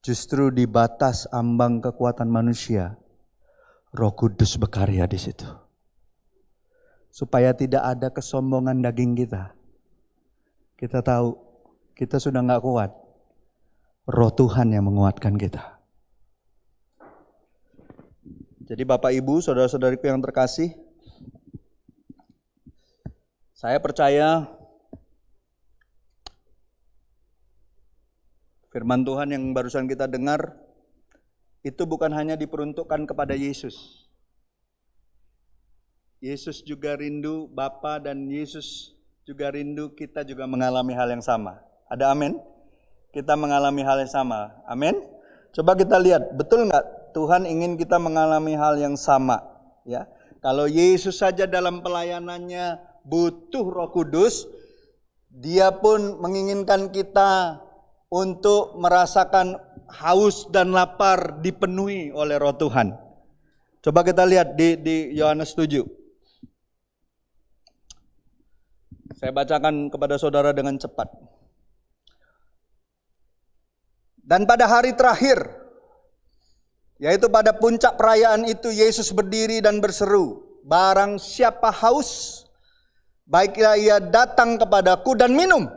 Justru di batas ambang kekuatan manusia, Roh Kudus berkarya di situ. Supaya tidak ada kesombongan daging kita. Kita tahu, kita sudah gak kuat. Roh Tuhan yang menguatkan kita. Jadi Bapak Ibu, saudara-saudariku yang terkasih, saya percaya firman Tuhan yang barusan kita dengar itu bukan hanya diperuntukkan kepada Yesus. Yesus juga rindu, Bapa dan Yesus juga rindu kita juga mengalami hal yang sama. Ada amin? Kita mengalami hal yang sama. Amin? Coba kita lihat, betul nggak Tuhan ingin kita mengalami hal yang sama? Ya, kalau Yesus saja dalam pelayanannya butuh Roh Kudus, Dia pun menginginkan kita untuk merasakan haus dan lapar dipenuhi oleh Roh Tuhan. Coba kita lihat di Yohanes 7. Saya bacakan kepada saudara dengan cepat. Dan pada hari terakhir, yaitu pada puncak perayaan itu, Yesus berdiri dan berseru, "Barang siapa haus, baiklah ia datang kepadaku dan minum.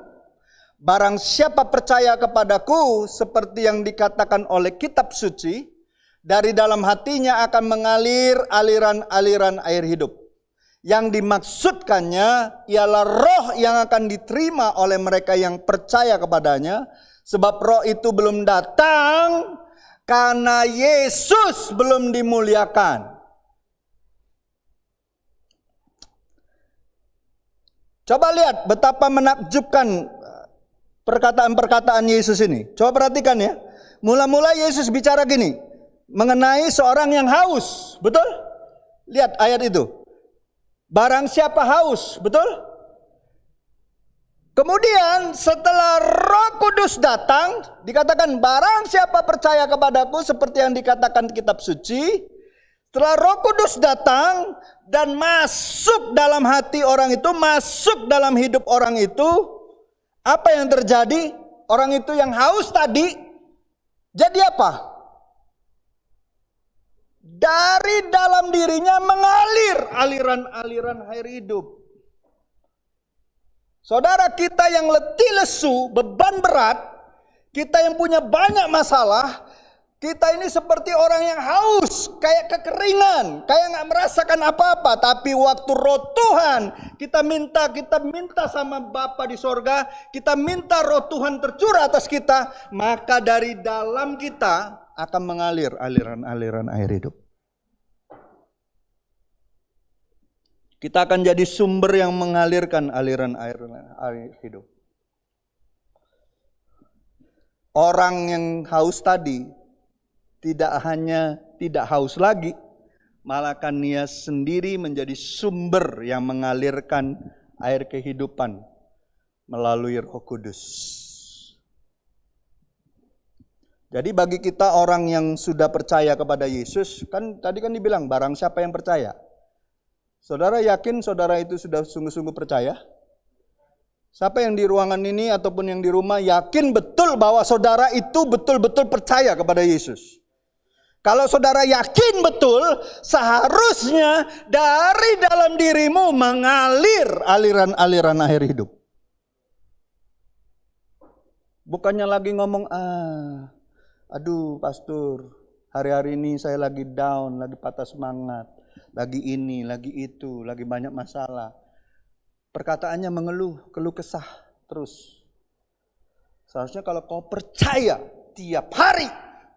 Barang siapa percaya kepadaku, seperti yang dikatakan oleh kitab suci, dari dalam hatinya akan mengalir aliran-aliran air hidup." Yang dimaksudkannya ialah roh yang akan diterima oleh mereka yang percaya kepadanya. Sebab roh itu belum datang karena Yesus belum dimuliakan. Coba lihat betapa menakjubkan perkataan-perkataan Yesus ini. Coba perhatikan ya. Mula-mula Yesus bicara gini, mengenai seorang yang haus. Betul? Lihat ayat itu. Barang siapa haus, betul? Kemudian setelah Roh Kudus datang, dikatakan barang siapa percaya kepadaku seperti yang dikatakan kitab suci. Setelah Roh Kudus datang dan masuk dalam hati orang itu, masuk dalam hidup orang itu, Apa yang terjadi? Orang itu yang haus tadi, jadi apa? Dari dalam dirinya mengalir aliran-aliran air hidup. Saudara kita yang letih lesu, beban berat, kita yang punya banyak masalah, kita ini seperti orang yang haus, kayak kekeringan, kayak gak merasakan apa-apa. Tapi waktu roh Tuhan, kita minta sama Bapa di sorga, kita minta roh Tuhan tercurah atas kita, maka dari dalam kita akan mengalir aliran-aliran air hidup. Kita akan jadi sumber yang mengalirkan aliran air hidup. Orang yang haus tadi tidak haus lagi, malah kan dia sendiri menjadi sumber yang mengalirkan air kehidupan melalui Roh Kudus. Jadi bagi kita orang yang sudah percaya kepada Yesus, tadi dibilang barang siapa yang percaya. Saudara yakin saudara itu sudah sungguh-sungguh percaya? Siapa yang di ruangan ini ataupun yang di rumah yakin betul bahwa saudara itu betul-betul percaya kepada Yesus? Kalau saudara yakin betul, seharusnya dari dalam dirimu mengalir aliran-aliran air hidup. Bukannya lagi ngomong, aduh pastor, hari-hari ini saya lagi down, lagi patah semangat, lagi ini, lagi itu, lagi banyak masalah. Perkataannya mengeluh, keluh kesah terus. Seharusnya kalau kau percaya tiap hari,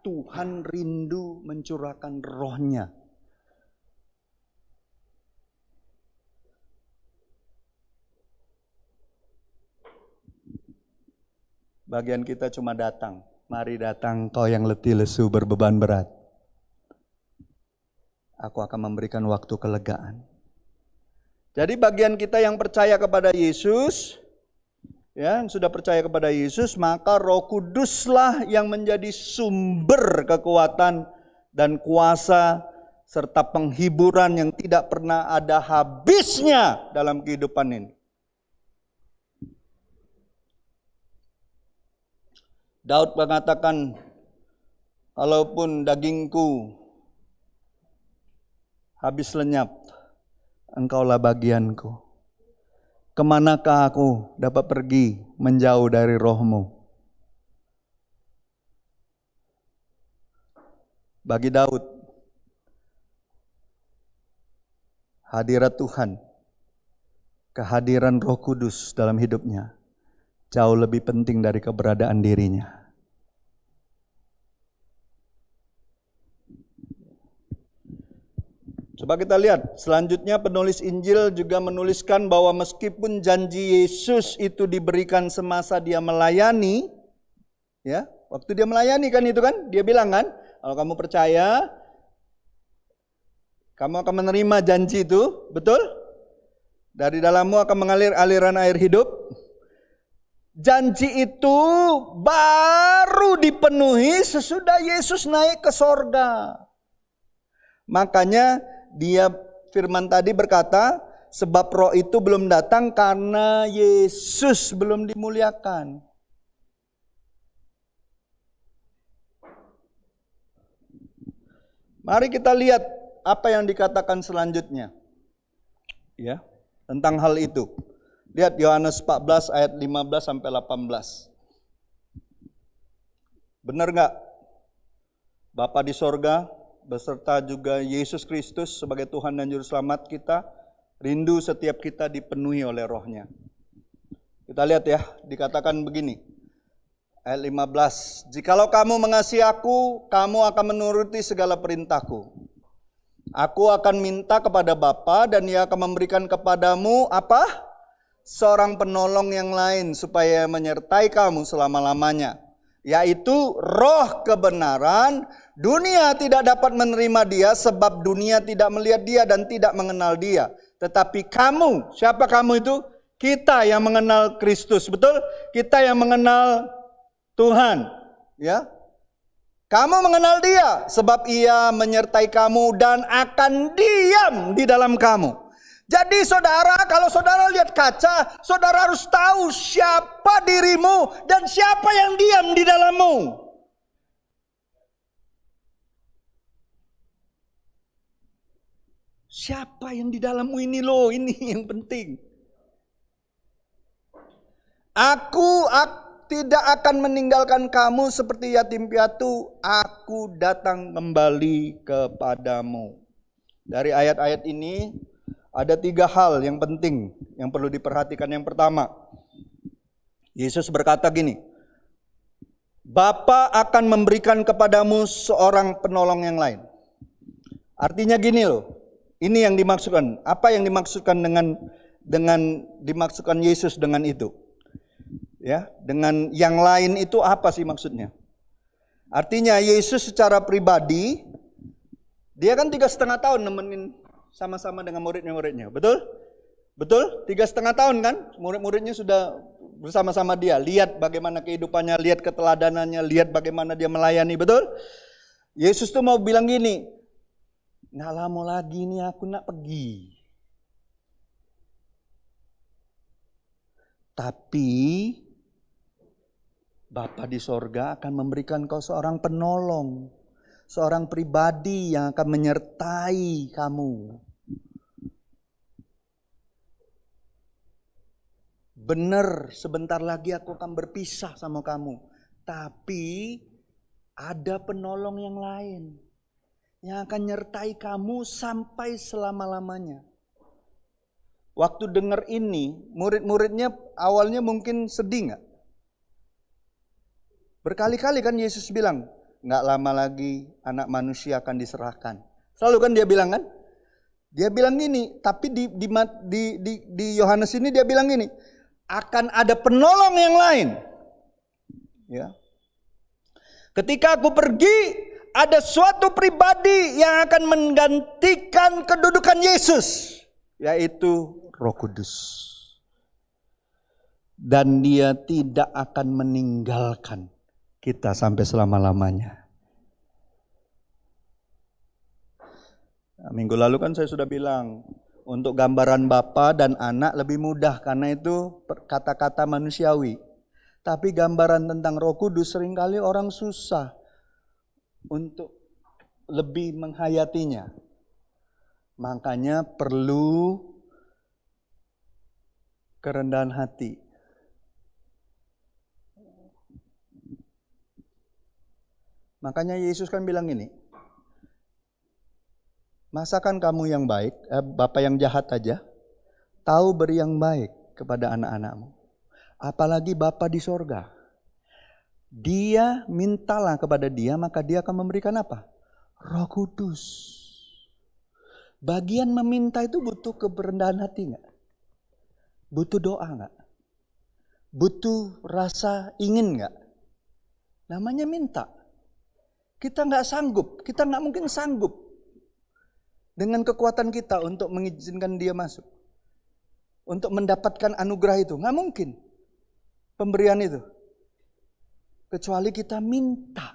Tuhan rindu mencurahkan rohnya. Bagian kita cuma datang. Mari datang kau yang letih lesu berbeban berat. Aku akan memberikan waktu kelegaan. Jadi bagian kita yang percaya kepada Yesus, yang sudah percaya kepada Yesus, maka Roh Kuduslah yang menjadi sumber kekuatan dan kuasa serta penghiburan yang tidak pernah ada habisnya dalam kehidupan ini. Daud mengatakan, kalaupun dagingku habis lenyap, Engkaulah bagianku. Kemanakah aku dapat pergi menjauh dari roh-Mu? Bagi Daud, hadirat Tuhan, kehadiran Roh Kudus dalam hidupnya jauh lebih penting dari keberadaan dirinya. Coba kita lihat, selanjutnya penulis Injil juga menuliskan bahwa meskipun janji Yesus itu diberikan semasa dia melayani, ya, waktu dia melayani kan itu kan, dia bilang kan, kalau kamu percaya, kamu akan menerima janji itu, betul? Dari dalammu akan mengalir aliran air hidup. Janji itu baru dipenuhi sesudah Yesus naik ke sorga. Makanya dia firman tadi berkata, sebab roh itu belum datang karena Yesus belum dimuliakan. Mari kita lihat apa yang dikatakan selanjutnya. Ya, tentang hal itu. Lihat Yohanes 14 ayat 15 sampai 18. Benar enggak? Bapa di sorga beserta juga Yesus Kristus sebagai Tuhan dan Juru Selamat kita, rindu setiap kita dipenuhi oleh rohnya. Kita lihat ya, dikatakan begini, ayat 15, jikalau kamu mengasihi aku, kamu akan menuruti segala perintahku. Aku akan minta kepada Bapa dan Ia akan memberikan kepadamu apa? Seorang penolong yang lain supaya menyertai kamu selama-lamanya, yaitu roh kebenaran. Dunia tidak dapat menerima dia sebab dunia tidak melihat dia dan tidak mengenal dia. Tetapi kamu, siapa kamu itu? Kita yang mengenal Kristus, betul? Kita yang mengenal Tuhan, ya. Kamu mengenal dia sebab ia menyertai kamu dan akan diam di dalam kamu. Jadi saudara, kalau saudara lihat kaca, saudara harus tahu siapa dirimu dan siapa yang diam di dalammu. Siapa yang di dalammu ini loh, ini yang penting. Aku tidak akan meninggalkan kamu seperti yatim piatu, aku datang kembali kepadamu. Dari ayat-ayat ini ada 3 hal yang penting yang perlu diperhatikan. Yang pertama, Yesus berkata gini, Bapa akan memberikan kepadamu seorang penolong yang lain. Artinya gini loh, ini yang dimaksudkan. Apa yang dimaksudkan dengan dimaksudkan Yesus dengan itu? Ya, dengan yang lain itu apa sih maksudnya? Artinya Yesus secara pribadi, dia kan 3,5 tahun nemenin sama-sama dengan murid-muridnya, betul? Betul? 3,5 tahun kan? Murid-muridnya sudah bersama-sama dia. Lihat bagaimana kehidupannya, lihat keteladanannya, lihat bagaimana dia melayani, betul? Yesus tuh mau bilang gini, nggak lama lagi nih aku nak pergi. Tapi Bapa di sorga akan memberikan kau seorang penolong, seorang pribadi yang akan menyertai kamu. Benar, sebentar lagi aku akan berpisah sama kamu. Tapi ada penolong yang lain yang akan menyertai kamu sampai selama-lamanya. Waktu dengar ini, murid-muridnya awalnya mungkin sedih gak? Berkali-kali kan Yesus bilang, gak lama lagi anak manusia akan diserahkan. Selalu kan dia bilang kan? Dia bilang gini, tapi di Yohanes ini dia bilang gini, akan ada penolong yang lain. Ya. Ketika aku pergi, ada suatu pribadi yang akan menggantikan kedudukan Yesus, yaitu Roh Kudus. Dan dia tidak akan meninggalkan kita sampai selama-lamanya. Minggu lalu kan saya sudah bilang, untuk gambaran Bapa dan anak lebih mudah karena itu kata-kata manusiawi. Tapi gambaran tentang Roh Kudus seringkali orang susah untuk lebih menghayatinya. Makanya perlu kerendahan hati. Makanya Yesus kan bilang ini, masakan kamu yang baik, Bapa yang jahat aja, tahu beri yang baik kepada anak-anakmu. Apalagi Bapa di sorga. Dia mintalah kepada dia, maka dia akan memberikan apa? Roh Kudus. Bagian meminta itu butuh kerendahan hati gak? Butuh doa gak? Butuh rasa ingin gak? Namanya minta. Kita gak sanggup, kita gak mungkin sanggup dengan kekuatan kita untuk mengizinkan dia masuk. Untuk mendapatkan anugerah itu, gak mungkin pemberian itu. Kecuali kita minta.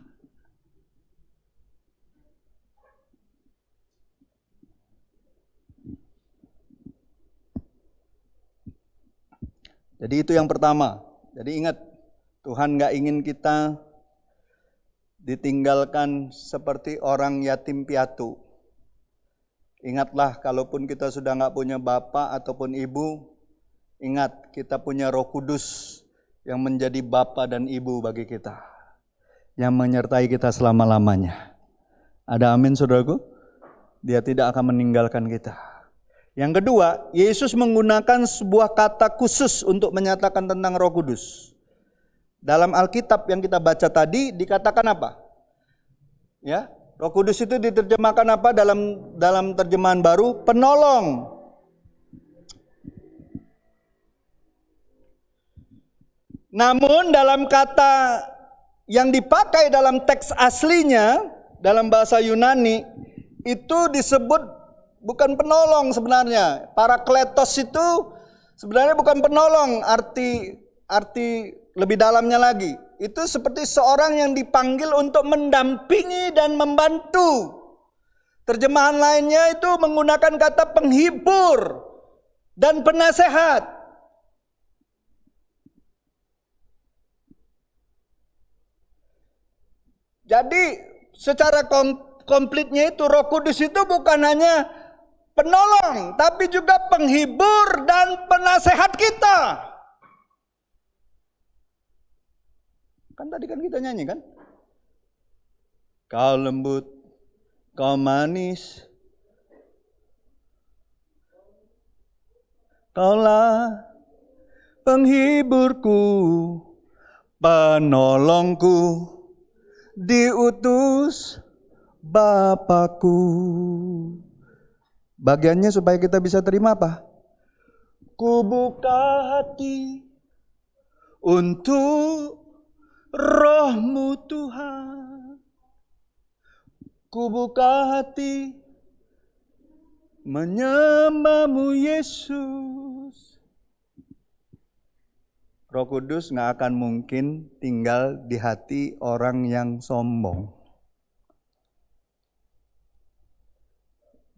Jadi itu yang pertama. Jadi ingat, Tuhan gak ingin kita ditinggalkan seperti orang yatim piatu. Ingatlah, kalaupun kita sudah gak punya bapak ataupun ibu, ingat kita punya Roh Kudus yang menjadi bapa dan ibu bagi kita, yang menyertai kita selama-lamanya. Ada amin saudaraku? Dia tidak akan meninggalkan kita. Yang kedua, Yesus menggunakan sebuah kata khusus untuk menyatakan tentang Roh Kudus. Dalam Alkitab yang kita baca tadi dikatakan apa? Ya, Roh Kudus itu diterjemahkan apa dalam terjemahan baru? Penolong. Namun dalam kata yang dipakai dalam teks aslinya, dalam bahasa Yunani, itu disebut bukan penolong sebenarnya. Parakletos itu sebenarnya bukan penolong, arti lebih dalamnya lagi. Itu seperti seorang yang dipanggil untuk mendampingi dan membantu. Terjemahan lainnya itu menggunakan kata penghibur, dan penasehat. Jadi secara komplitnya itu Roh Kudus itu bukan hanya penolong, tapi juga penghibur dan penasehat kita. Kan tadi kan kita nyanyi kan? Kau lembut, kau manis, kaulah penghiburku, penolongku, diutus Bapakku. Bagiannya supaya kita bisa terima apa? Ku buka hati untuk Roh-Mu Tuhan. Ku buka hati menyembah-Mu Yesus. Roh Kudus gak akan mungkin tinggal di hati orang yang sombong.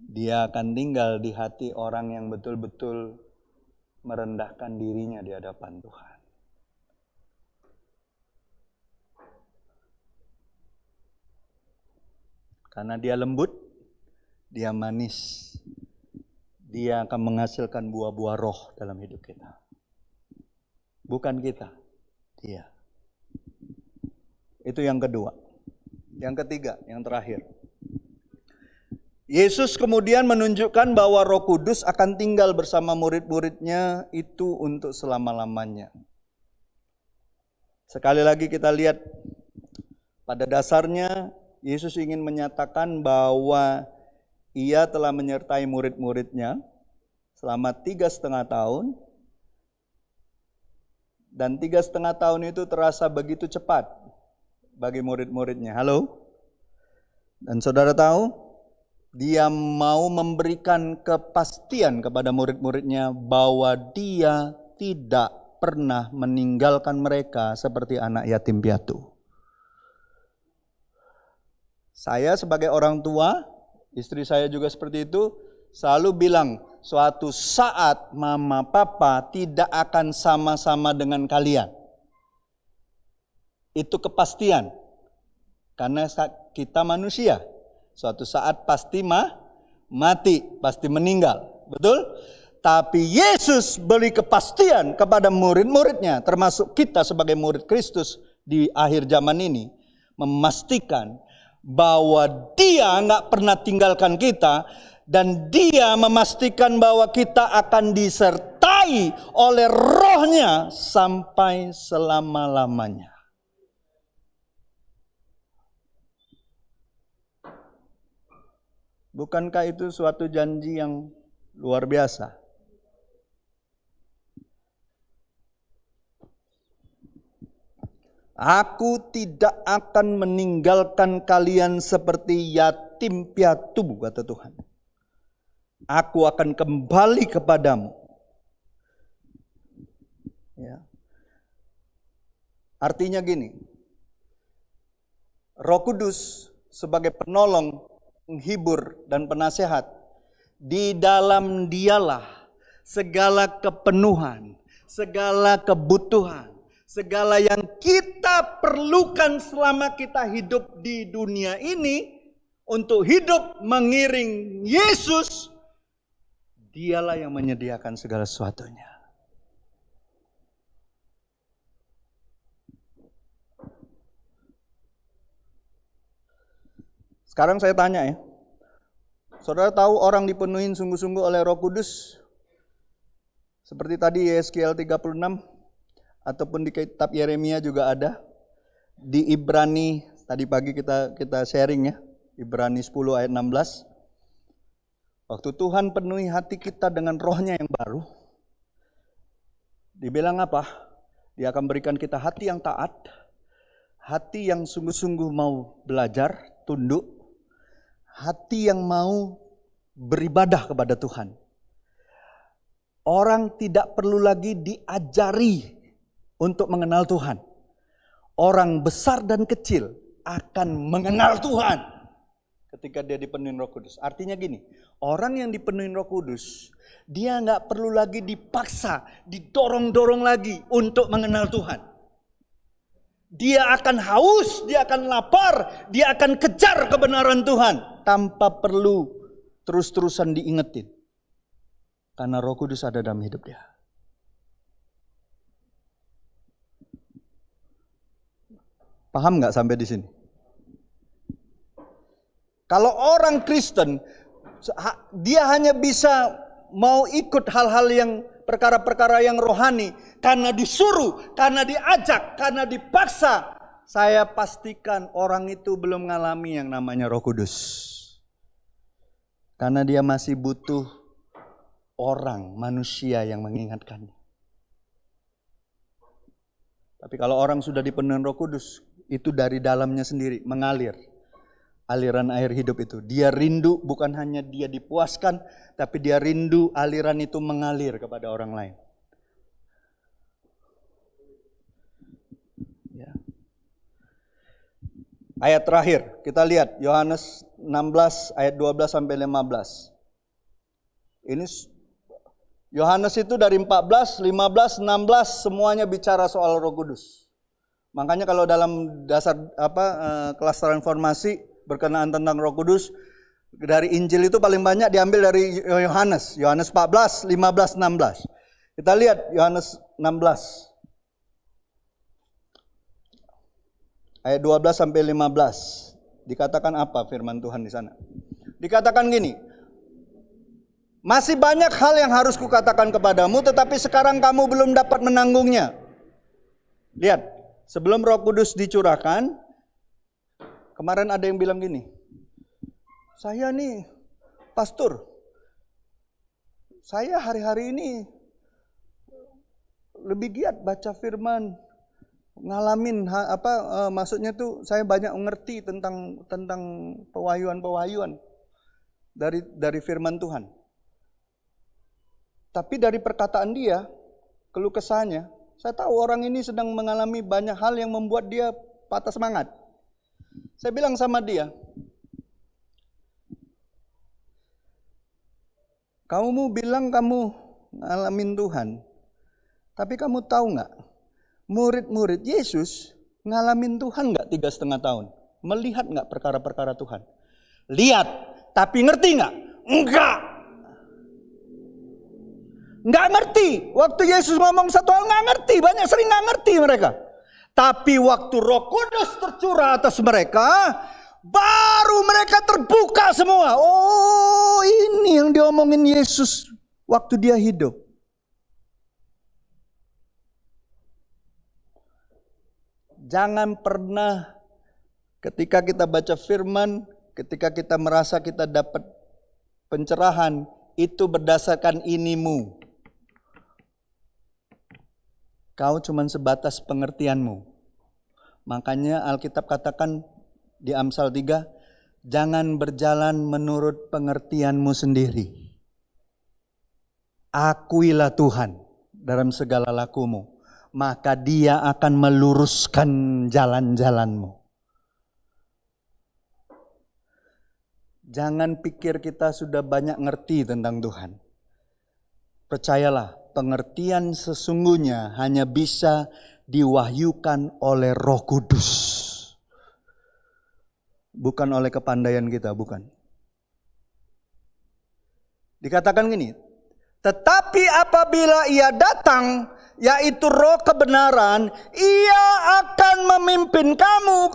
Dia akan tinggal di hati orang yang betul-betul merendahkan dirinya di hadapan Tuhan. Karena dia lembut, dia manis, dia akan menghasilkan buah-buah roh dalam hidup kita. Bukan kita, dia. Itu yang kedua. Yang ketiga, yang terakhir. Yesus kemudian menunjukkan bahwa Roh Kudus akan tinggal bersama murid-muridnya itu untuk selama-lamanya. Sekali lagi kita lihat, pada dasarnya Yesus ingin menyatakan bahwa Ia telah menyertai murid-muridnya selama 3,5 tahun. Dan 3,5 tahun itu terasa begitu cepat bagi murid-muridnya. Halo? Dan saudara tahu, Dia mau memberikan kepastian kepada murid-muridnya bahwa Dia tidak pernah meninggalkan mereka seperti anak yatim piatu. Saya sebagai orang tua, istri saya juga seperti itu, selalu bilang, suatu saat mama papa tidak akan sama-sama dengan kalian. Itu kepastian. Karena kita manusia, suatu saat pasti mati, pasti meninggal. Betul? Tapi Yesus beri kepastian kepada murid-muridnya, termasuk kita sebagai murid Kristus di akhir zaman ini, memastikan bahwa Dia nggak pernah tinggalkan kita, dan Dia memastikan bahwa kita akan disertai oleh Roh-Nya sampai selama-lamanya. Bukankah itu suatu janji yang luar biasa? Aku tidak akan meninggalkan kalian seperti yatim piatu, kata Tuhan. Aku akan kembali kepadamu. Ya. Artinya gini, Roh Kudus sebagai penolong, penghibur, dan penasehat, di dalam Dialah segala kepenuhan, segala kebutuhan, segala yang kita perlukan selama kita hidup di dunia ini untuk hidup mengiring Yesus, Dialah yang menyediakan segala sesuatunya. Sekarang saya tanya ya, saudara tahu orang dipenuhi sungguh-sungguh oleh Roh Kudus? Seperti tadi Yeskiel 36, ataupun di kitab Yeremia juga ada. Di Ibrani, tadi pagi kita sharing ya, Ibrani 10 ayat 16. Waktu Tuhan penuhi hati kita dengan Roh-Nya yang baru, dibilang apa? Dia akan berikan kita hati yang taat, hati yang sungguh-sungguh mau belajar, tunduk, hati yang mau beribadah kepada Tuhan. Orang tidak perlu lagi diajari untuk mengenal Tuhan. Orang besar dan kecil akan mengenal Tuhan. ketika dia dipenuhi Roh Kudus. Artinya gini, orang yang dipenuhi Roh Kudus, dia nggak perlu lagi dipaksa, didorong-dorong lagi untuk mengenal Tuhan. Dia akan haus, dia akan lapar, dia akan kejar kebenaran Tuhan tanpa perlu terus-terusan diingetin. Karena Roh Kudus ada dalam hidup dia. Paham nggak sampai di sini? Kalau orang Kristen, dia hanya bisa mau ikut hal-hal yang perkara-perkara yang rohani karena disuruh, karena diajak, karena dipaksa. Saya pastikan orang itu belum mengalami yang namanya Roh Kudus. Karena dia masih butuh orang, manusia yang mengingatkannya. Tapi kalau orang sudah dipenuhi Roh Kudus, itu dari dalamnya sendiri mengalir. Aliran air hidup itu. Dia rindu, bukan hanya dia dipuaskan, tapi dia rindu aliran itu mengalir kepada orang lain. Ya. Ayat terakhir, kita lihat Yohanes 16 ayat 12 sampai 15. Ini Yohanes itu dari 14, 15, 16 semuanya bicara soal Roh Kudus. Makanya kalau dalam dasar kelas transformasi berkenaan tentang Roh Kudus, dari Injil itu paling banyak diambil dari Yohanes. Yohanes 14, 15, 16. Kita lihat Yohanes 16. Ayat 12 sampai 15. Dikatakan apa firman Tuhan di sana? Dikatakan gini. Masih banyak hal yang harus kukatakan kepadamu, tetapi sekarang kamu belum dapat menanggungnya. Lihat, sebelum Roh Kudus dicurahkan, kemarin ada yang bilang gini, saya nih pastor, saya hari-hari ini lebih giat baca firman, ngalamin maksudnya tuh saya banyak mengerti tentang pewahyuan-pewahyuan dari firman Tuhan. Tapi dari perkataan dia, keluh kesahnya, saya tahu orang ini sedang mengalami banyak hal yang membuat dia patah semangat. Saya bilang sama dia, kamu bilang kamu ngalamin Tuhan, tapi kamu tahu nggak, murid-murid Yesus ngalamin Tuhan nggak 3,5 tahun? Melihat nggak perkara-perkara Tuhan? Lihat, tapi ngerti nggak? Enggak. Nggak ngerti. Waktu Yesus ngomong satu hal nggak ngerti, sering nggak ngerti mereka. Tapi waktu Roh Kudus tercurah atas mereka, baru mereka terbuka semua. Oh, ini yang diomongin Yesus waktu dia hidup. Jangan pernah ketika kita baca firman, ketika kita merasa kita dapat pencerahan, itu berdasarkan inimu. Kau cuma sebatas pengertianmu. Makanya Alkitab katakan di Amsal 3, jangan berjalan menurut pengertianmu sendiri. Akuilah Tuhan dalam segala lakumu, maka Dia akan meluruskan jalan-jalanmu. Jangan pikir kita sudah banyak ngerti tentang Tuhan. Percayalah, pengertian sesungguhnya hanya bisa diwahyukan oleh Roh Kudus. Bukan oleh kepandaian kita, bukan. Dikatakan gini, tetapi apabila Ia datang, yaitu Roh kebenaran, Ia akan memimpin kamu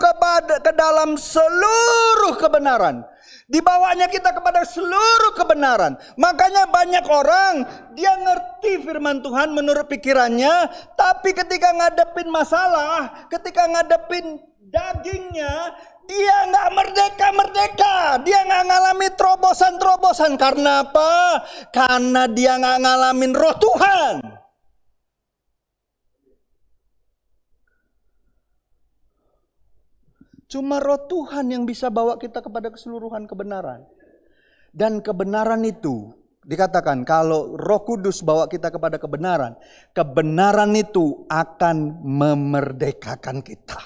ke dalam seluruh kebenaran. Dibawanya kita kepada seluruh kebenaran. Makanya banyak orang, dia ngerti firman Tuhan menurut pikirannya, tapi ketika ngadepin masalah, ketika ngadepin dagingnya, dia nggak merdeka. Dia nggak ngalami terobosan-terobosan. Karena apa? Karena dia nggak ngalamin Roh Tuhan. Cuma Roh Tuhan yang bisa bawa kita kepada keseluruhan kebenaran. Dan kebenaran itu dikatakan kalau Roh Kudus bawa kita kepada kebenaran, kebenaran itu akan memerdekakan kita.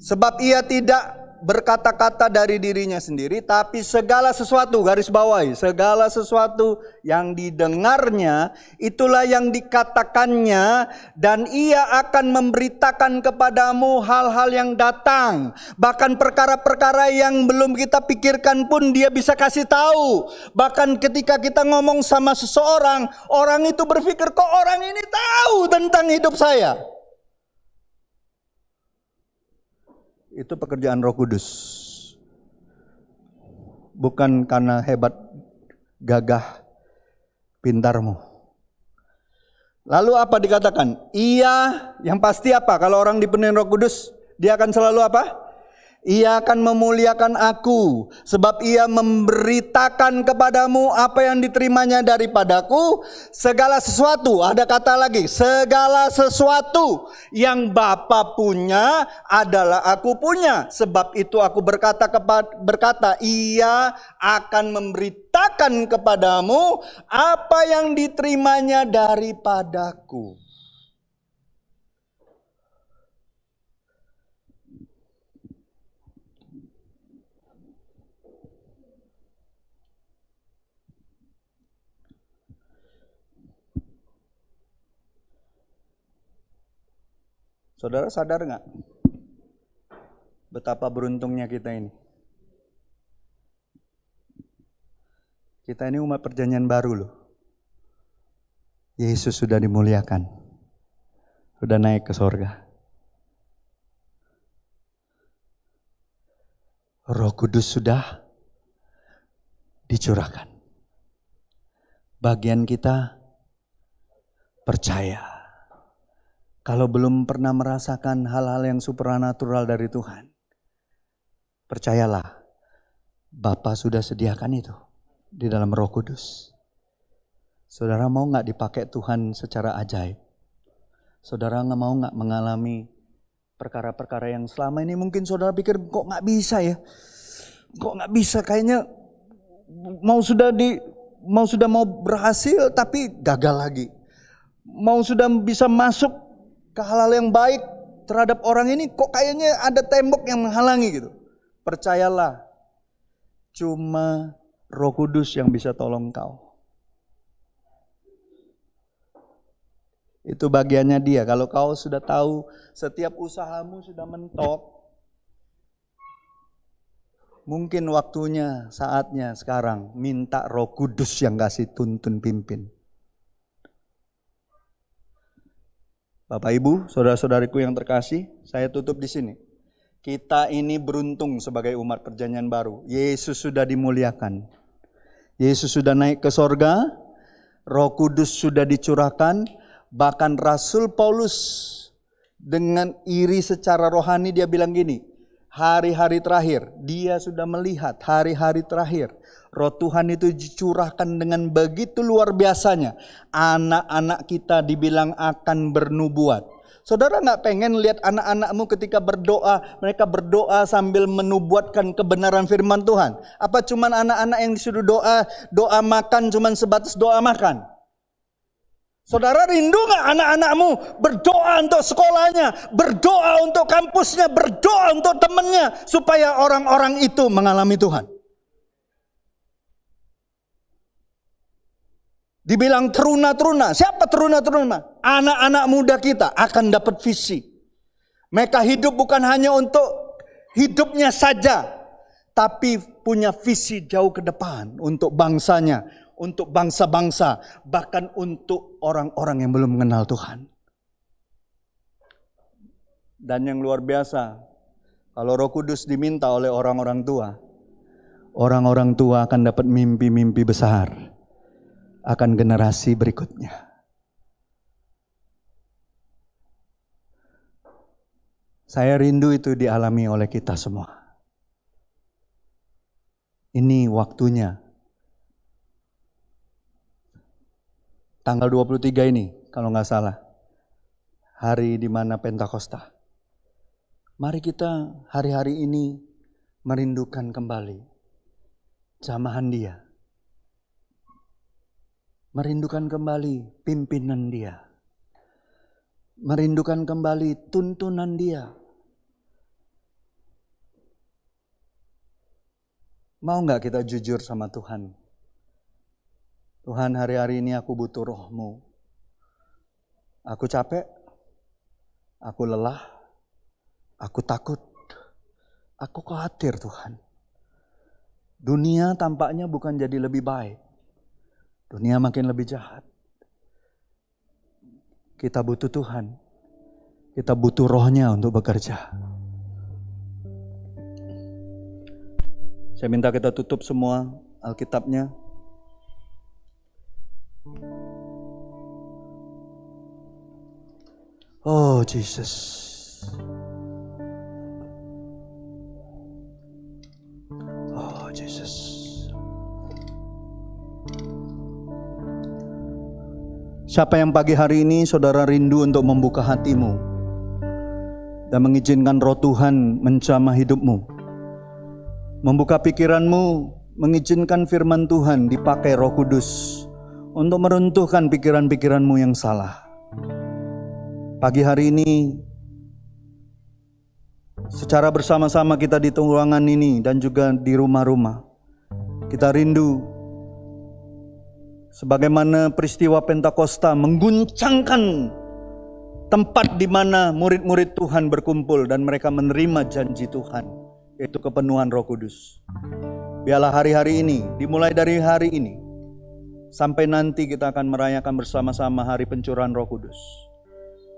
Sebab ia tidak berkata-kata dari dirinya sendiri, tapi segala sesuatu, garis bawahi, segala sesuatu yang didengarnya, itulah yang dikatakannya, dan ia akan memberitakan kepadamu hal-hal yang datang. Bahkan perkara-perkara yang belum kita pikirkan pun dia bisa kasih tahu. Bahkan ketika kita ngomong sama seseorang, orang itu berpikir, kok orang ini tahu tentang hidup saya. Itu pekerjaan Roh Kudus. Bukan karena hebat, gagah, pintarmu. Lalu apa dikatakan? Ia, yang pasti apa? Kalau orang dipenuhi Roh Kudus, dia akan selalu apa? Ia akan memuliakan aku, sebab ia memberitakan kepadamu apa yang diterimanya daripadaku, segala sesuatu, ada kata lagi, segala sesuatu yang Bapa punya adalah aku punya. Sebab itu aku berkata, ia akan memberitakan kepadamu apa yang diterimanya daripadaku. Saudara sadar nggak betapa beruntungnya kita ini? Kita ini umat perjanjian baru loh. Yesus sudah dimuliakan, sudah naik ke sorga. Roh Kudus sudah dicurahkan. Bagian kita percaya. Kalau belum pernah merasakan hal-hal yang supranatural dari Tuhan, percayalah, Bapa sudah sediakan itu di dalam Roh Kudus. Saudara mau gak dipakai Tuhan secara ajaib? Saudara mau gak mengalami perkara-perkara yang selama ini mungkin saudara pikir kok gak bisa ya? Kok gak bisa, kayaknya mau berhasil tapi gagal lagi. Mau sudah bisa masuk ke hal-hal yang baik terhadap orang ini, kok kayaknya ada tembok yang menghalangi gitu. Percayalah, cuma Roh Kudus yang bisa tolong kau. Itu bagiannya dia. Kalau kau sudah tahu setiap usahamu sudah mentok, mungkin waktunya, saatnya sekarang minta Roh Kudus yang kasih tuntun pimpin. Bapak Ibu, saudara-saudariku yang terkasih, saya tutup di sini. Kita ini beruntung sebagai umat perjanjian baru. Yesus sudah dimuliakan. Yesus sudah naik ke sorga. Roh Kudus sudah dicurahkan. Bahkan Rasul Paulus dengan iri secara rohani dia bilang gini, hari-hari terakhir, dia sudah melihat hari-hari terakhir. Roh Tuhan itu dicurahkan dengan begitu luar biasanya. Anak-anak kita dibilang akan bernubuat. Saudara gak pengen lihat anak-anakmu ketika berdoa, mereka berdoa sambil menubuatkan kebenaran firman Tuhan? Apa cuman anak-anak yang disuruh doa makan cuman sebatas doa makan? Saudara rindu gak anak-anakmu berdoa untuk sekolahnya, berdoa untuk kampusnya, berdoa untuk temannya, supaya orang-orang itu mengalami Tuhan? Dibilang teruna-teruna. Siapa teruna-teruna? Anak-anak muda kita akan dapat visi. Mereka hidup bukan hanya untuk hidupnya saja, tapi punya visi jauh ke depan untuk bangsanya, untuk bangsa-bangsa, bahkan untuk orang-orang yang belum mengenal Tuhan. Dan yang luar biasa, kalau Roh Kudus diminta oleh orang-orang tua akan dapat mimpi-mimpi besar akan generasi berikutnya. Saya rindu itu dialami oleh kita semua. Ini waktunya. Tanggal 23 ini, kalau nggak salah, hari di mana Pentakosta. Mari kita hari-hari ini merindukan kembali jamahan dia. Merindukan kembali pimpinan dia. Merindukan kembali tuntunan dia. Mau nggak kita jujur sama Tuhan? Tuhan, hari-hari ini aku butuh Roh-Mu. Aku capek, aku lelah, aku takut, aku khawatir Tuhan. Dunia tampaknya bukan jadi lebih baik. Dunia makin lebih jahat. Kita butuh Tuhan. Kita butuh Roh-Nya untuk bekerja. Saya minta kita tutup semua Alkitabnya. Oh Jesus. Oh Jesus. Siapa yang pagi hari ini saudara rindu untuk membuka hatimu dan mengizinkan Roh Tuhan menjamah hidupmu, membuka pikiranmu, mengizinkan firman Tuhan dipakai Roh Kudus untuk meruntuhkan pikiran-pikiranmu yang salah. Pagi hari ini, secara bersama-sama kita di ruangan ini dan juga di rumah-rumah, kita rindu sebagaimana peristiwa Pentakosta mengguncangkan tempat di mana murid-murid Tuhan berkumpul dan mereka menerima janji Tuhan, yaitu kepenuhan Roh Kudus. Biarlah hari-hari ini, dimulai dari hari ini, sampai nanti kita akan merayakan bersama-sama hari pencurahan Roh Kudus.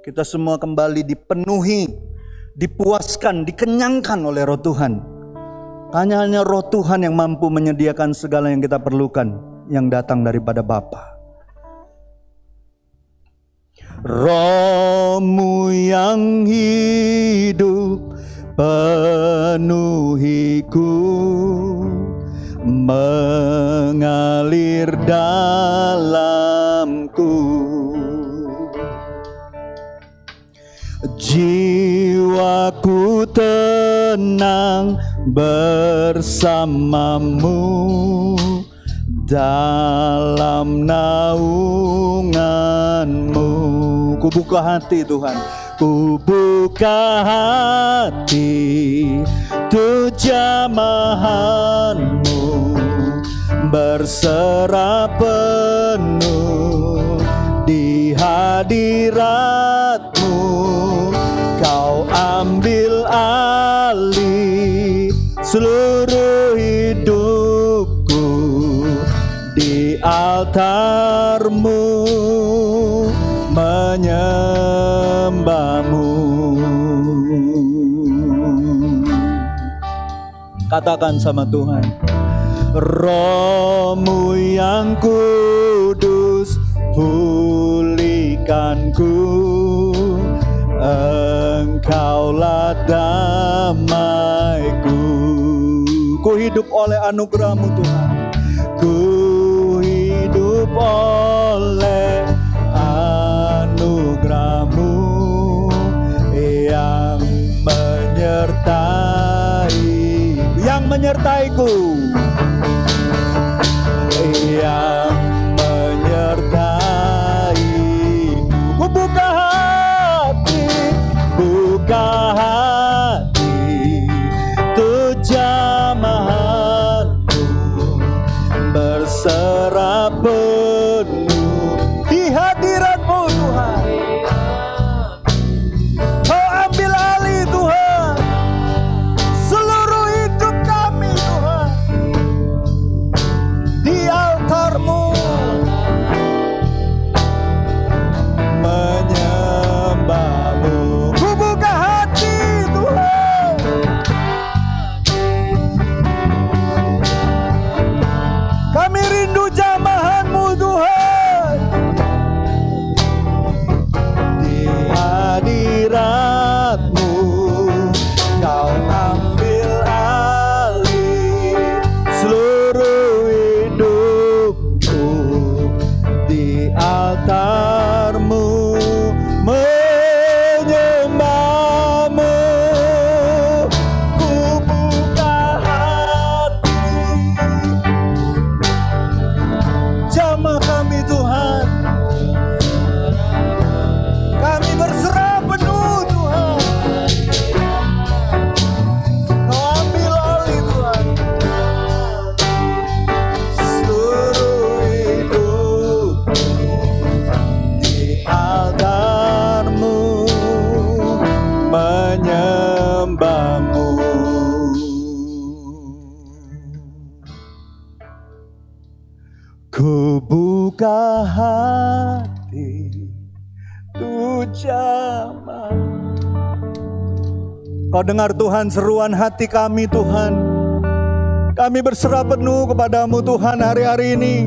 Kita semua kembali dipenuhi, dipuaskan, dikenyangkan oleh Roh Tuhan. Hanya Roh Tuhan yang mampu menyediakan segala yang kita perlukan, yang datang daripada Bapa. Roh-Mu yang hidup penuhiku, mengalir dalamku. Jiwaku tenang bersamamu dalam naunganmu. Ku buka hati Tuhan, ku buka hati tu jamahanmu, berserah penuh di hadiratmu. Kau ambil alih seluruh hidupku di altarmu, menyembahmu. Katakan sama Tuhan, Roh-Mu yang kudus pulihkanku, Engkaulah damaiku. Ku hidup oleh anugerah-Mu Tuhan, ku hidup oleh anugerah-Mu yang menyertaiku, yang menyertaiku. Ku buka hati tu jamahanmu, berserah penuh di hadirat-Mu Tuhan. Kau ambil alih Tuhan seluruh hidup kami Tuhan, di altar-Mu menyembah-Mu. Ku buka hati Tuhan, kami rindu jamahan-Mu Ku buka hati tu jamah. Kau dengar Tuhan seruan hati kami Tuhan. Kami berserah penuh kepadamu Tuhan hari-hari ini.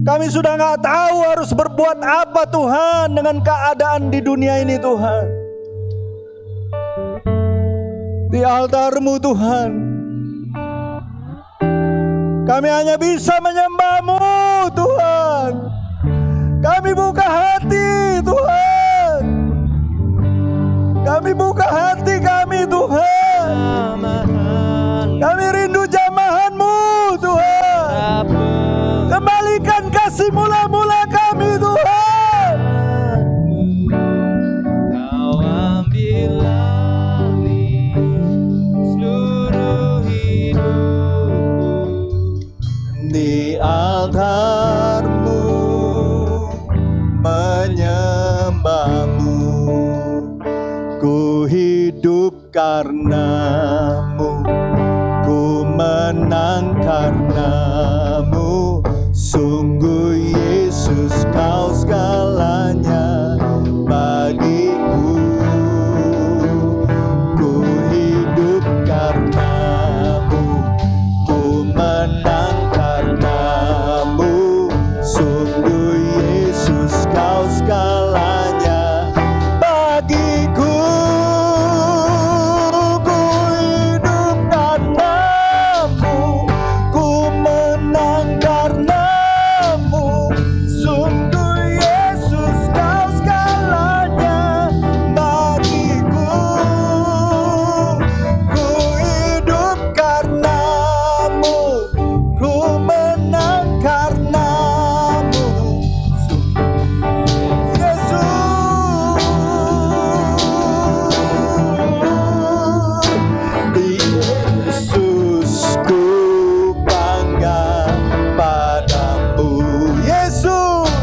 Kami sudah gak tahu harus berbuat apa Tuhan dengan keadaan di dunia ini Tuhan. Di altar-Mu Tuhan, kami hanya bisa menyembah-Mu Tuhan. Kami buka hati Tuhan. Kami buka hati kami Tuhan. Kami rindu jamahan-Mu Tuhan. Kembalikan kasih mula-mula kami Tuhan. Kau ambil alih seluruh hidupku. Di altar-Mu menyembah-Mu. Ku hidup karena-Mu, ku menang karena-Mu. Sungguh Yesus Kau segalanya bagiku. Ku hidup karena-Mu, ku menang karena-Mu. Sungguh Yesus Kau segalanya bagiku. Ku hidup karena-Mu, ku menang karena-Mu. Sungguh Yesus Kau segalanya bagiku. Ku hidup karena-Mu, ku menang karena-Mu. Yesus, ku bangga padamu. Yesus,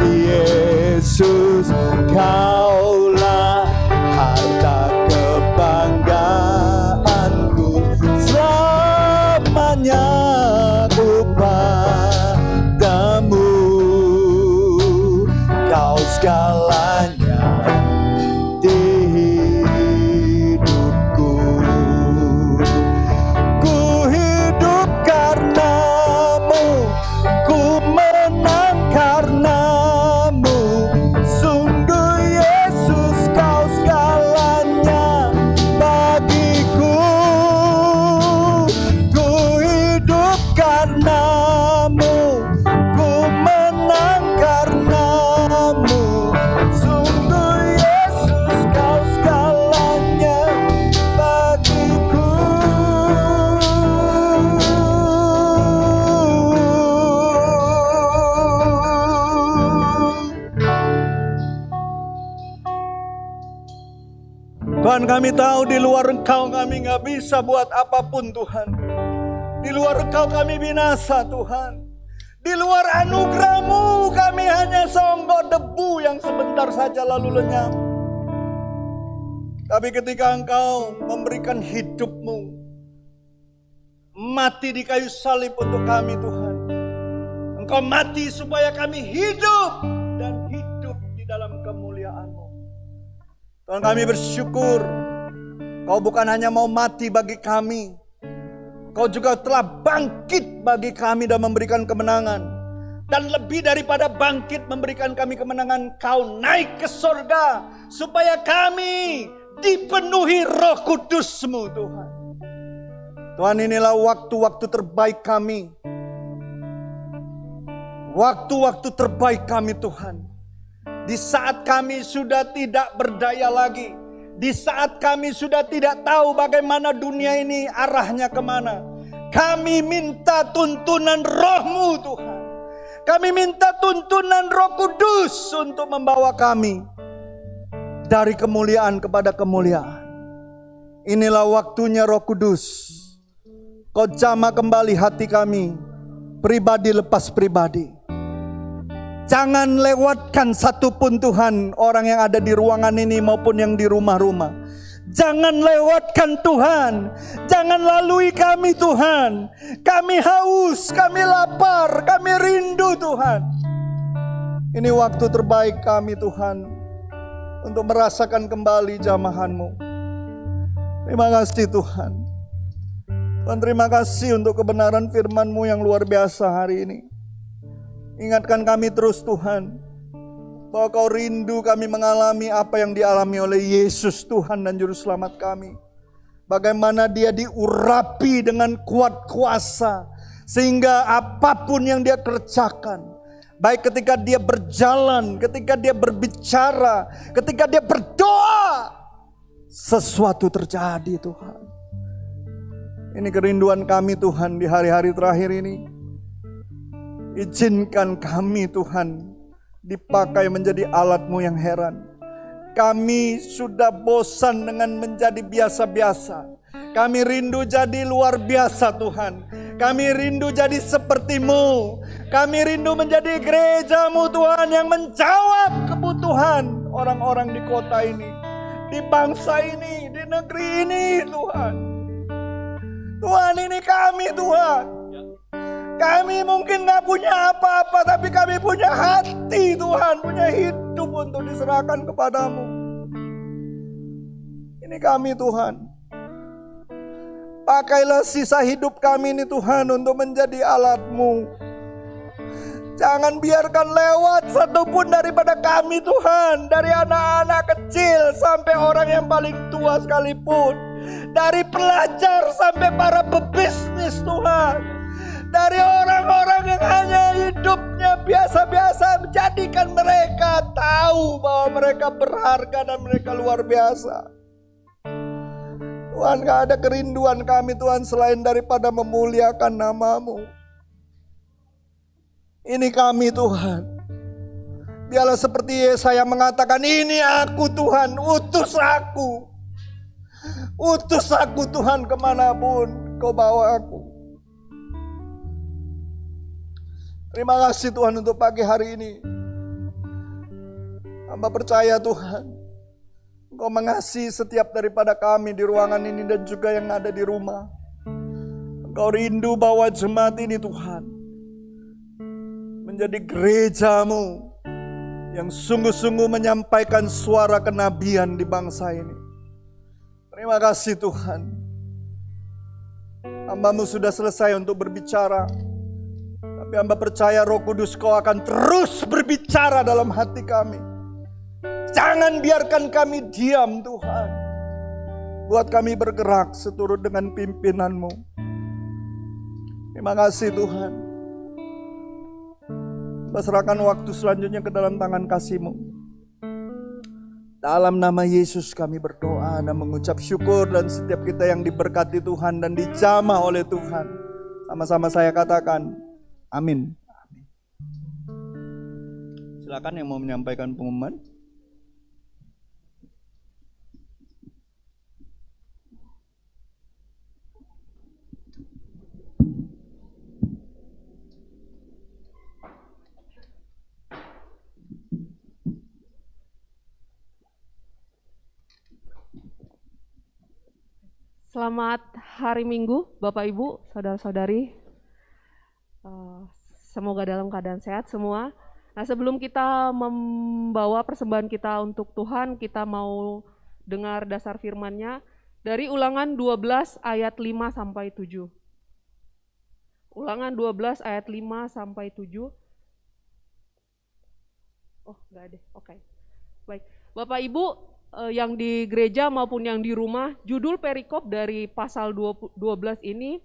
Yesus, Kaulah harta kebanggaanku. Selamanya ku padamu. Kau segalanya di hidupku. Ku hidup karena-Mu, ku menang karena-Mu. Sungguh Yesus Kau segalanya bagiku. Ku hidup karena-Mu, ku menang karena-Mu. Sungguh Yesus Kau segalanya bagiku. Tuhan, kami tahu di luar Engkau kami gak bisa buat apapun Tuhan. Di luar Engkau kami binasa Tuhan. Di luar anugerah-Mu kami hanya seonggok debu yang sebentar saja lalu lenyap. Tapi ketika Engkau memberikan hidup-Mu, mati di kayu salib untuk kami Tuhan. Engkau mati supaya kami hidup dan hidup di dalam kemuliaan-Mu. Tuhan, kami bersyukur Kau bukan hanya mau mati bagi kami, Kau juga telah bangkit bagi kami dan memberikan kemenangan. Dan lebih daripada bangkit memberikan kami kemenangan, Kau naik ke sorga supaya kami dipenuhi Roh Kudus-Mu Tuhan. Tuhan, inilah waktu-waktu terbaik kami. Waktu-waktu terbaik kami Tuhan. Di saat kami sudah tidak berdaya lagi. Di saat kami sudah tidak tahu bagaimana dunia ini arahnya kemana. Kami minta tuntunan Roh-Mu Tuhan. Kami minta tuntunan Roh Kudus untuk membawa kami dari kemuliaan kepada kemuliaan. Inilah waktunya Roh Kudus. Kau jamah kembali hati kami, pribadi lepas pribadi. Jangan lewatkan satupun Tuhan, orang yang ada di ruangan ini maupun yang di rumah-rumah. Jangan lewatkan Tuhan. Jangan lalui kami Tuhan. Kami haus, kami lapar, kami rindu rindu Tuhan. Ini waktu terbaik kami Tuhan untuk merasakan kembali jamahan-Mu. Terima kasih Tuhan. Tuhan, terima kasih untuk kebenaran firman-Mu yang luar biasa hari ini. Ingatkan kami terus Tuhan, bahwa Kau rindu kami mengalami apa yang dialami oleh Yesus Tuhan dan Juru Selamat kami. Bagaimana Dia diurapi dengan kuat kuasa, sehingga apapun yang Dia kerjakan, baik ketika Dia berjalan, ketika Dia berbicara, ketika Dia berdoa, sesuatu terjadi Tuhan. Ini kerinduan kami Tuhan di hari-hari terakhir ini. Izinkan kami Tuhan dipakai menjadi alat-Mu yang heran. Kami sudah bosan dengan menjadi biasa-biasa. Kami rindu jadi luar biasa Tuhan. Kami rindu jadi seperti-Mu. Kami rindu menjadi gereja-Mu Tuhan, yang menjawab kebutuhan orang-orang di kota ini, di bangsa ini, di negeri ini Tuhan. Tuhan, ini kami Tuhan. Kami mungkin gak punya apa-apa, tapi kami punya hati Tuhan, punya hidup untuk diserahkan kepadamu. Ini kami Tuhan. Pakailah sisa hidup kami ini Tuhan untuk menjadi alat-Mu. Jangan biarkan lewat satupun daripada kami Tuhan. Dari anak-anak kecil sampai orang yang paling tua sekalipun. Dari pelajar sampai para pebisnis Tuhan. Dari orang-orang yang hanya hidupnya biasa-biasa, menjadikan mereka tahu bahwa mereka berharga dan mereka luar biasa. Tuhan, gak ada kerinduan kami Tuhan selain daripada memuliakan nama-Mu. Ini kami Tuhan. Biarlah seperti Yesaya mengatakan, ini aku Tuhan, utus aku. Utus aku Tuhan kemanapun Kau bawa aku. Terima kasih Tuhan untuk pagi hari ini. Hamba percaya Tuhan, Engkau mengasihi setiap daripada kami di ruangan ini dan juga yang ada di rumah. Engkau rindu bahwa jemaat ini Tuhan menjadi gereja-Mu yang sungguh-sungguh menyampaikan suara kenabian di bangsa ini. Terima kasih Tuhan. Hamba-Mu sudah selesai untuk berbicara. Tapi hamba percaya Roh Kudus Kau akan terus berbicara dalam hati kami. Jangan biarkan kami diam Tuhan. Buat kami bergerak seturut dengan pimpinan-Mu. Terima kasih Tuhan. Serahkan waktu selanjutnya ke dalam tangan kasih-Mu. Dalam nama Yesus kami berdoa dan mengucap syukur, dan setiap kita yang diberkati Tuhan dan dijamah oleh Tuhan, sama-sama saya katakan amin. Silakan yang mau menyampaikan pengumuman. Selamat hari Minggu, Bapak Ibu, Saudara-saudari. Semoga dalam keadaan sehat semua. Nah, sebelum kita membawa persembahan kita untuk Tuhan, kita mau dengar dasar firman-Nya dari Ulangan 12 ayat 5 sampai 7. Ulangan 12 ayat 5 sampai 7. Oh, enggak ada. Oke. Baik. Bapak Ibu yang di gereja maupun yang di rumah, judul perikop dari pasal 12 ini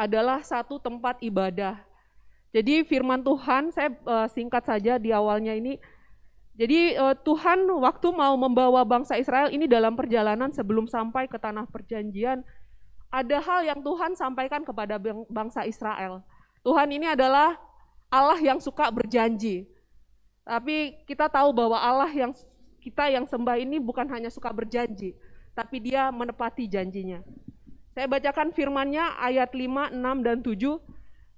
adalah satu tempat ibadah. Jadi firman Tuhan, saya singkat saja di awalnya ini. Jadi Tuhan waktu mau membawa bangsa Israel ini dalam perjalanan sebelum sampai ke tanah perjanjian, ada hal yang Tuhan sampaikan kepada bangsa Israel. Tuhan ini adalah Allah yang suka berjanji. Tapi kita tahu bahwa Allah yang kita yang sembah ini bukan hanya suka berjanji, tapi Dia menepati janjinya. Saya bacakan firman-Nya ayat 5, 6, dan 7.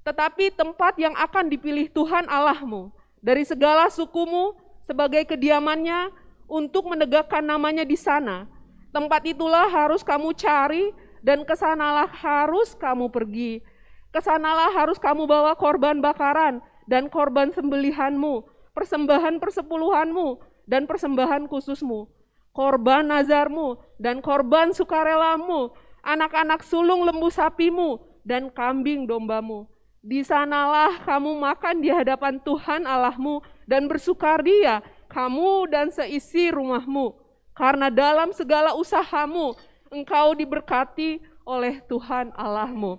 Tetapi tempat yang akan dipilih Tuhan Allahmu dari segala sukumu sebagai kediamannya untuk menegakkan namanya di sana. Tempat itulah harus kamu cari dan kesanalah harus kamu pergi. Kesanalah harus kamu bawa korban bakaran dan korban sembelihanmu, persembahan persepuluhanmu dan persembahan khususmu, korban nazarmu dan korban sukarelamu, anak-anak sulung lembu sapimu dan kambing dombamu. Di sanalah kamu makan di hadapan Tuhan Allahmu dan bersukaria, kamu dan seisi rumahmu. Karena dalam segala usahamu, engkau diberkati oleh Tuhan Allahmu.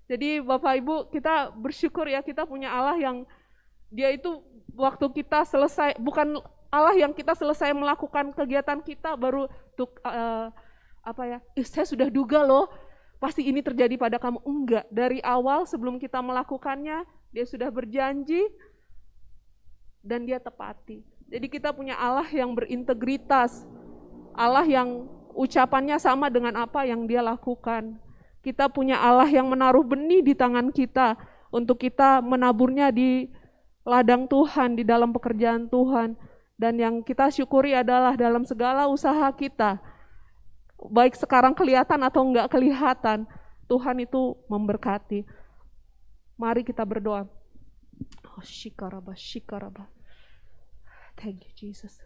Jadi Bapak Ibu, kita bersyukur ya, kita punya Allah yang Dia itu waktu kita selesai, bukan Allah yang kita selesai melakukan kegiatan kita baru saya sudah duga loh pasti ini terjadi pada kamu. Enggak, dari awal sebelum kita melakukannya Dia sudah berjanji dan Dia tepati. Jadi kita punya Allah yang berintegritas, Allah yang ucapannya sama dengan apa yang Dia lakukan. Kita punya Allah yang menaruh benih di tangan kita untuk kita menaburnya di ladang Tuhan, di dalam pekerjaan Tuhan. Dan yang kita syukuri adalah dalam segala usaha kita, baik sekarang kelihatan atau enggak kelihatan, Tuhan itu memberkati. Mari kita berdoa. Oh, shikaraba. Thank you Jesus.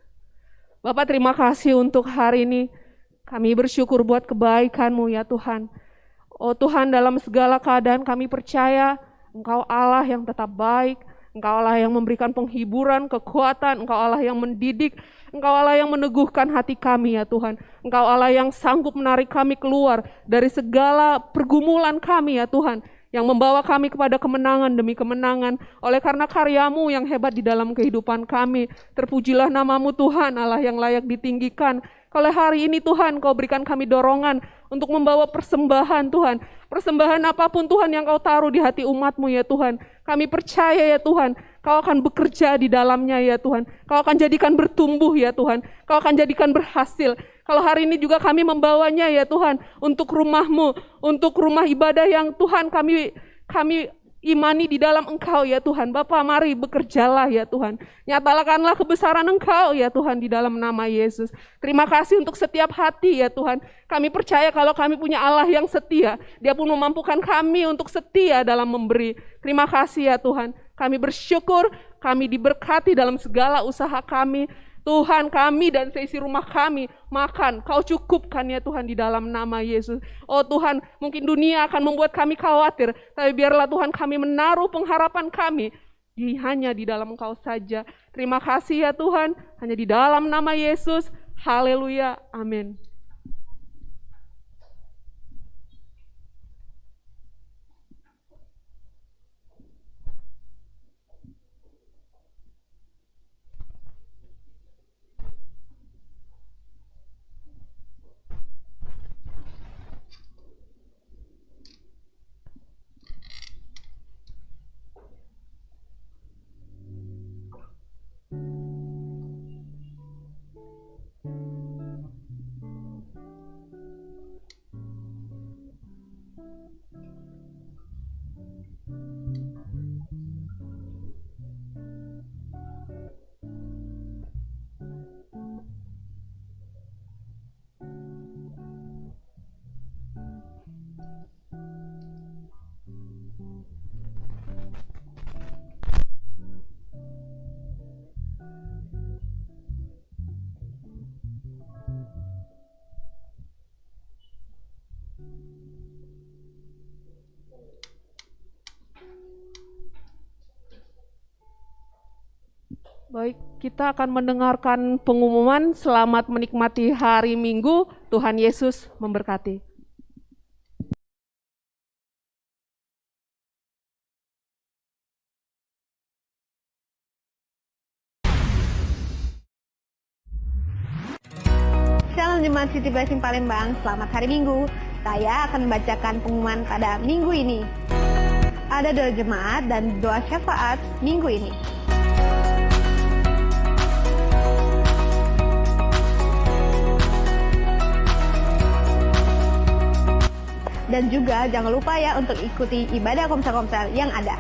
Bapak, terima kasih untuk hari ini. Kami bersyukur buat kebaikan-Mu ya Tuhan. Oh Tuhan, dalam segala keadaan kami percaya Engkau Allah yang tetap baik, Engkau Allah yang memberikan penghiburan, kekuatan, Engkau Allah yang mendidik, Engkau Allah yang meneguhkan hati kami ya Tuhan. Engkau Allah yang sanggup menarik kami keluar dari segala pergumulan kami ya Tuhan, yang membawa kami kepada kemenangan demi kemenangan. Oleh karena karya-Mu yang hebat di dalam kehidupan kami, terpujilah nama-Mu Tuhan, Allah yang layak ditinggikan. Kalau hari ini Tuhan, Kau berikan kami dorongan untuk membawa persembahan Tuhan. Persembahan apapun Tuhan yang Kau taruh di hati umat-Mu ya Tuhan. Kami percaya ya Tuhan, Kau akan bekerja di dalamnya ya Tuhan. Kau akan jadikan bertumbuh ya Tuhan. Kau akan jadikan berhasil. Kalau hari ini juga kami membawanya ya Tuhan, untuk rumah-Mu, untuk rumah ibadah yang Tuhan kami imani di dalam Engkau ya Tuhan. Bapa, mari bekerjalah ya Tuhan. Nyatakanlah kebesaran Engkau ya Tuhan di dalam nama Yesus. Terima kasih untuk setiap hati ya Tuhan. Kami percaya kalau kami punya Allah yang setia, Dia pun memampukan kami untuk setia dalam memberi. Terima kasih ya Tuhan. Kami bersyukur, kami diberkati dalam segala usaha kami. Tuhan, kami dan seisi rumah kami makan, Kau cukupkan ya Tuhan di dalam nama Yesus. Oh Tuhan, mungkin dunia akan membuat kami khawatir, tapi biarlah Tuhan kami menaruh pengharapan kami hanya di dalam Engkau saja. Terima kasih ya Tuhan, hanya di dalam nama Yesus. Haleluya, amin. Baik, kita akan mendengarkan pengumuman. Selamat menikmati hari Minggu. Tuhan Yesus memberkati. Shalom Jemaat City Blessing Palembang, selamat hari Minggu. Saya akan membacakan pengumuman pada minggu ini. Ada doa jemaat dan doa syafaat minggu ini. Dan juga jangan lupa ya untuk ikuti ibadah komsel-komsel yang ada.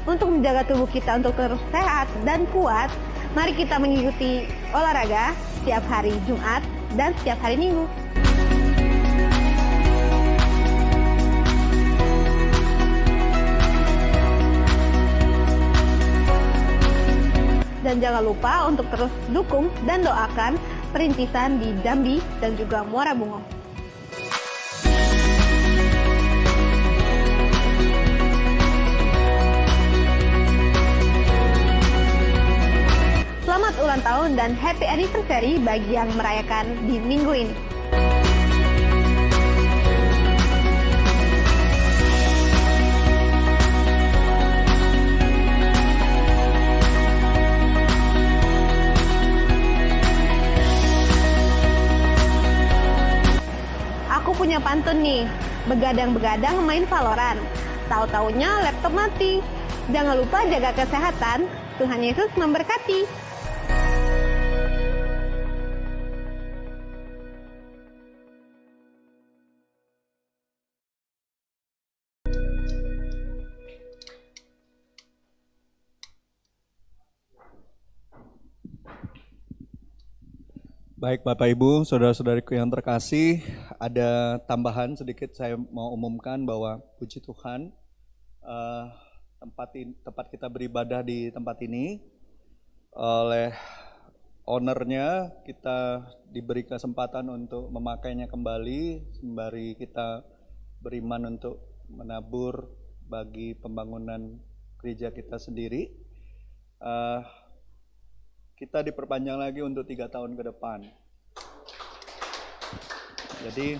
Untuk menjaga tubuh kita untuk terus sehat dan kuat, mari kita mengikuti olahraga setiap hari Jumat dan setiap hari Minggu. jangan lupa untuk terus dukung dan doakan perintisan di Jambi dan juga Muara Bungo. Selamat ulang tahun dan happy anniversary bagi yang merayakan di minggu ini. Aku punya pantun nih, begadang-begadang main Valorant, tahu-taunya laptop mati. Jangan lupa jaga kesehatan, Tuhan Yesus memberkati. Baik Bapak Ibu, saudara-saudariku yang terkasih, ada tambahan sedikit saya mau umumkan bahwa puji Tuhan tempat kita beribadah di tempat ini oleh ownernya kita diberi kesempatan untuk memakainya kembali sembari kita beriman untuk menabur bagi pembangunan gereja kita sendiri. Kita diperpanjang lagi untuk 3 tahun ke depan. Jadi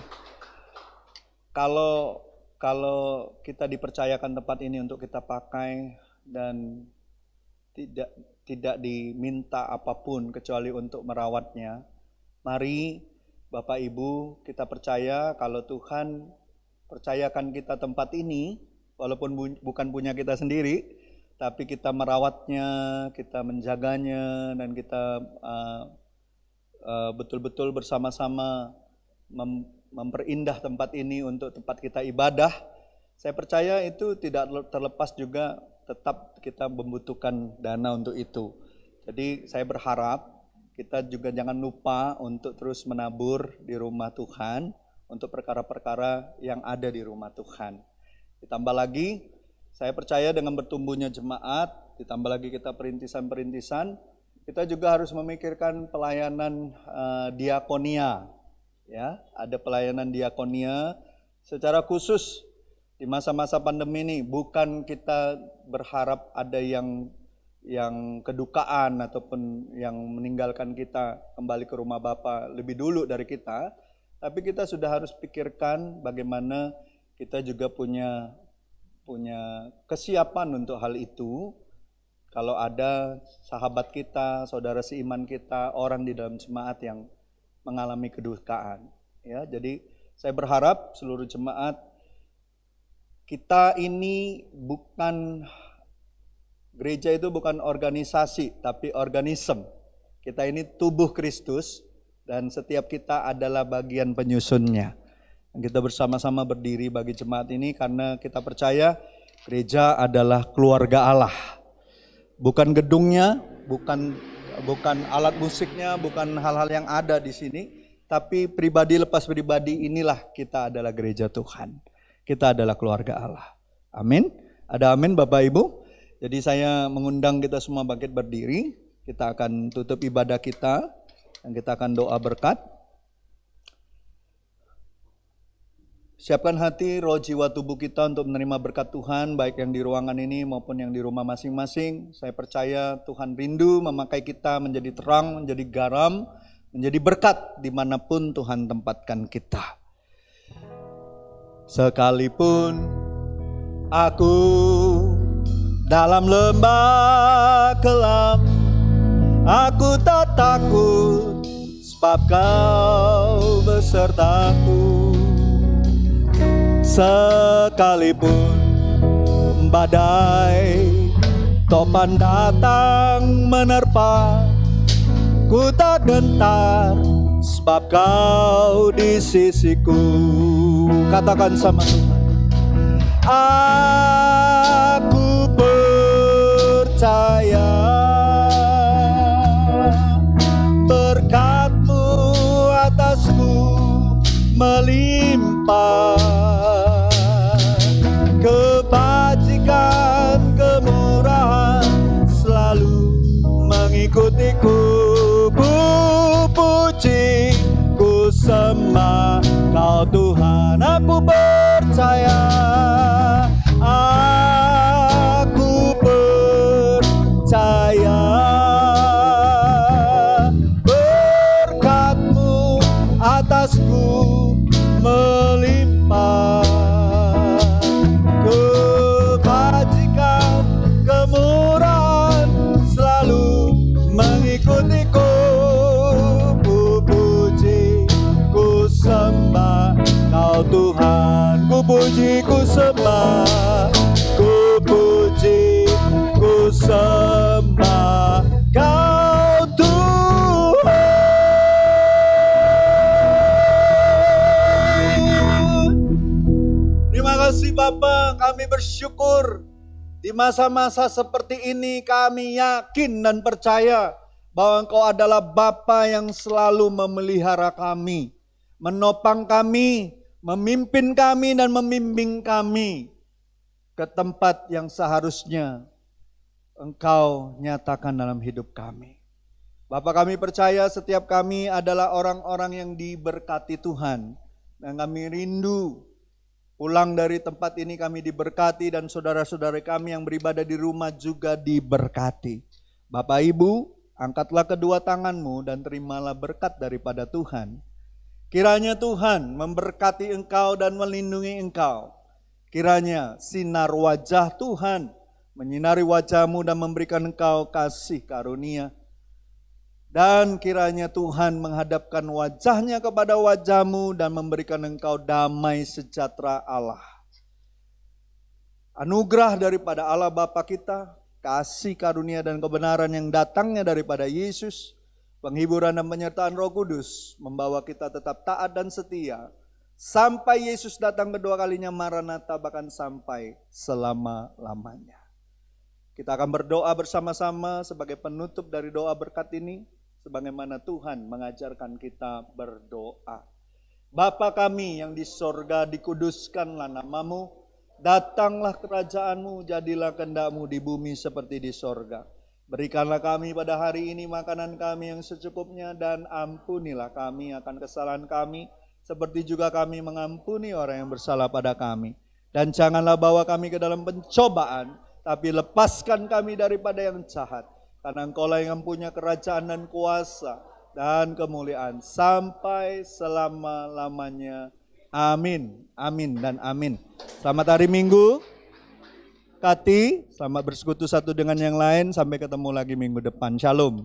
kalau kita dipercayakan tempat ini untuk kita pakai dan tidak diminta apapun kecuali untuk merawatnya, mari Bapak Ibu kita percaya kalau Tuhan percayakan kita tempat ini, walaupun bukan punya kita sendiri, tapi kita merawatnya, kita menjaganya, dan kita betul-betul bersama-sama memperindah tempat ini untuk tempat kita ibadah. Saya percaya itu tidak terlepas juga tetap kita membutuhkan dana untuk itu. Jadi saya berharap kita juga jangan lupa untuk terus menabur di rumah Tuhan untuk perkara-perkara yang ada di rumah Tuhan. Ditambah lagi, saya percaya dengan bertumbuhnya jemaat, ditambah lagi kita perintisan-perintisan, kita juga harus memikirkan pelayanan diakonia. Ya, ada pelayanan diakonia secara khusus di masa-masa pandemi ini. Bukan kita berharap ada yang kedukaan ataupun yang meninggalkan kita kembali ke rumah Bapa lebih dulu dari kita, tapi kita sudah harus pikirkan bagaimana kita juga punya kesiapan untuk hal itu. Kalau ada sahabat kita, saudara seiman kita, orang di dalam jemaat yang mengalami kedukaan, ya. Jadi saya berharap seluruh jemaat kita ini gereja itu bukan organisasi tapi organisme. Kita ini tubuh Kristus dan setiap kita adalah bagian penyusunnya. Kita bersama-sama berdiri bagi jemaat ini karena kita percaya gereja adalah keluarga Allah. Bukan gedungnya, bukan alat musiknya, bukan hal-hal yang ada di sini, tapi pribadi lepas pribadi inilah kita adalah gereja Tuhan. Kita adalah keluarga Allah. Amin. Ada amin Bapak Ibu. Jadi saya mengundang kita semua bangkit berdiri. Kita akan tutup ibadah kita dan kita akan doa berkat. Siapkan hati, roh, jiwa, tubuh kita untuk menerima berkat Tuhan, baik yang di ruangan ini maupun yang di rumah masing-masing. Saya percaya Tuhan rindu memakai kita menjadi terang, menjadi garam, menjadi berkat dimanapun Tuhan tempatkan kita. Sekalipun aku dalam lembah kelam, aku tak takut sebab Kau besertaku. Sekalipun badai topan datang menerpa, ku tak gentar sebab Kau di sisiku. Katakan sama Tuhan, aku percaya berkat-Mu atasku melimpah, kebajikan kemurahan selalu mengikuti puji, ku sembah, ku puji, ku sembah Kau Tuhan. Terima kasih Bapa, kami bersyukur di masa-masa seperti ini kami yakin dan percaya bahwa Engkau adalah Bapa yang selalu memelihara kami, menopang kami, memimpin kami dan membimbing kami ke tempat yang seharusnya Engkau nyatakan dalam hidup kami. Bapa, kami percaya setiap kami adalah orang-orang yang diberkati Tuhan. Dan kami rindu pulang dari tempat ini kami diberkati dan saudara-saudara kami yang beribadah di rumah juga diberkati. Bapak Ibu, angkatlah kedua tanganmu dan terimalah berkat daripada Tuhan. Kiranya Tuhan memberkati engkau dan melindungi engkau. Kiranya sinar wajah Tuhan menyinari wajahmu dan memberikan engkau kasih karunia. Dan kiranya Tuhan menghadapkan wajahnya kepada wajahmu dan memberikan engkau damai sejahtera Allah. Anugerah daripada Allah Bapa kita, kasih karunia dan kebenaran yang datangnya daripada Yesus, penghiburan dan penyertaan Roh Kudus membawa kita tetap taat dan setia sampai Yesus datang kedua kalinya, Maranatha, bahkan sampai selama-lamanya. Kita akan berdoa bersama-sama sebagai penutup dari doa berkat ini, sebagaimana Tuhan mengajarkan kita berdoa. Bapa kami yang di sorga, dikuduskanlah namamu, datanglah kerajaanmu, jadilah kehendak-mu di bumi seperti di sorga. Berikanlah kami pada hari ini makanan kami yang secukupnya, dan ampunilah kami akan kesalahan kami, seperti juga kami mengampuni orang yang bersalah pada kami. Dan janganlah bawa kami ke dalam pencobaan, tapi lepaskan kami daripada yang jahat. Karena Engkaulah yang punya kerajaan dan kuasa dan kemuliaan sampai selama-lamanya. Amin, amin dan amin. Selamat hari Minggu. Kati, selamat bersekutu satu dengan yang lain. Sampai ketemu lagi minggu depan. Shalom.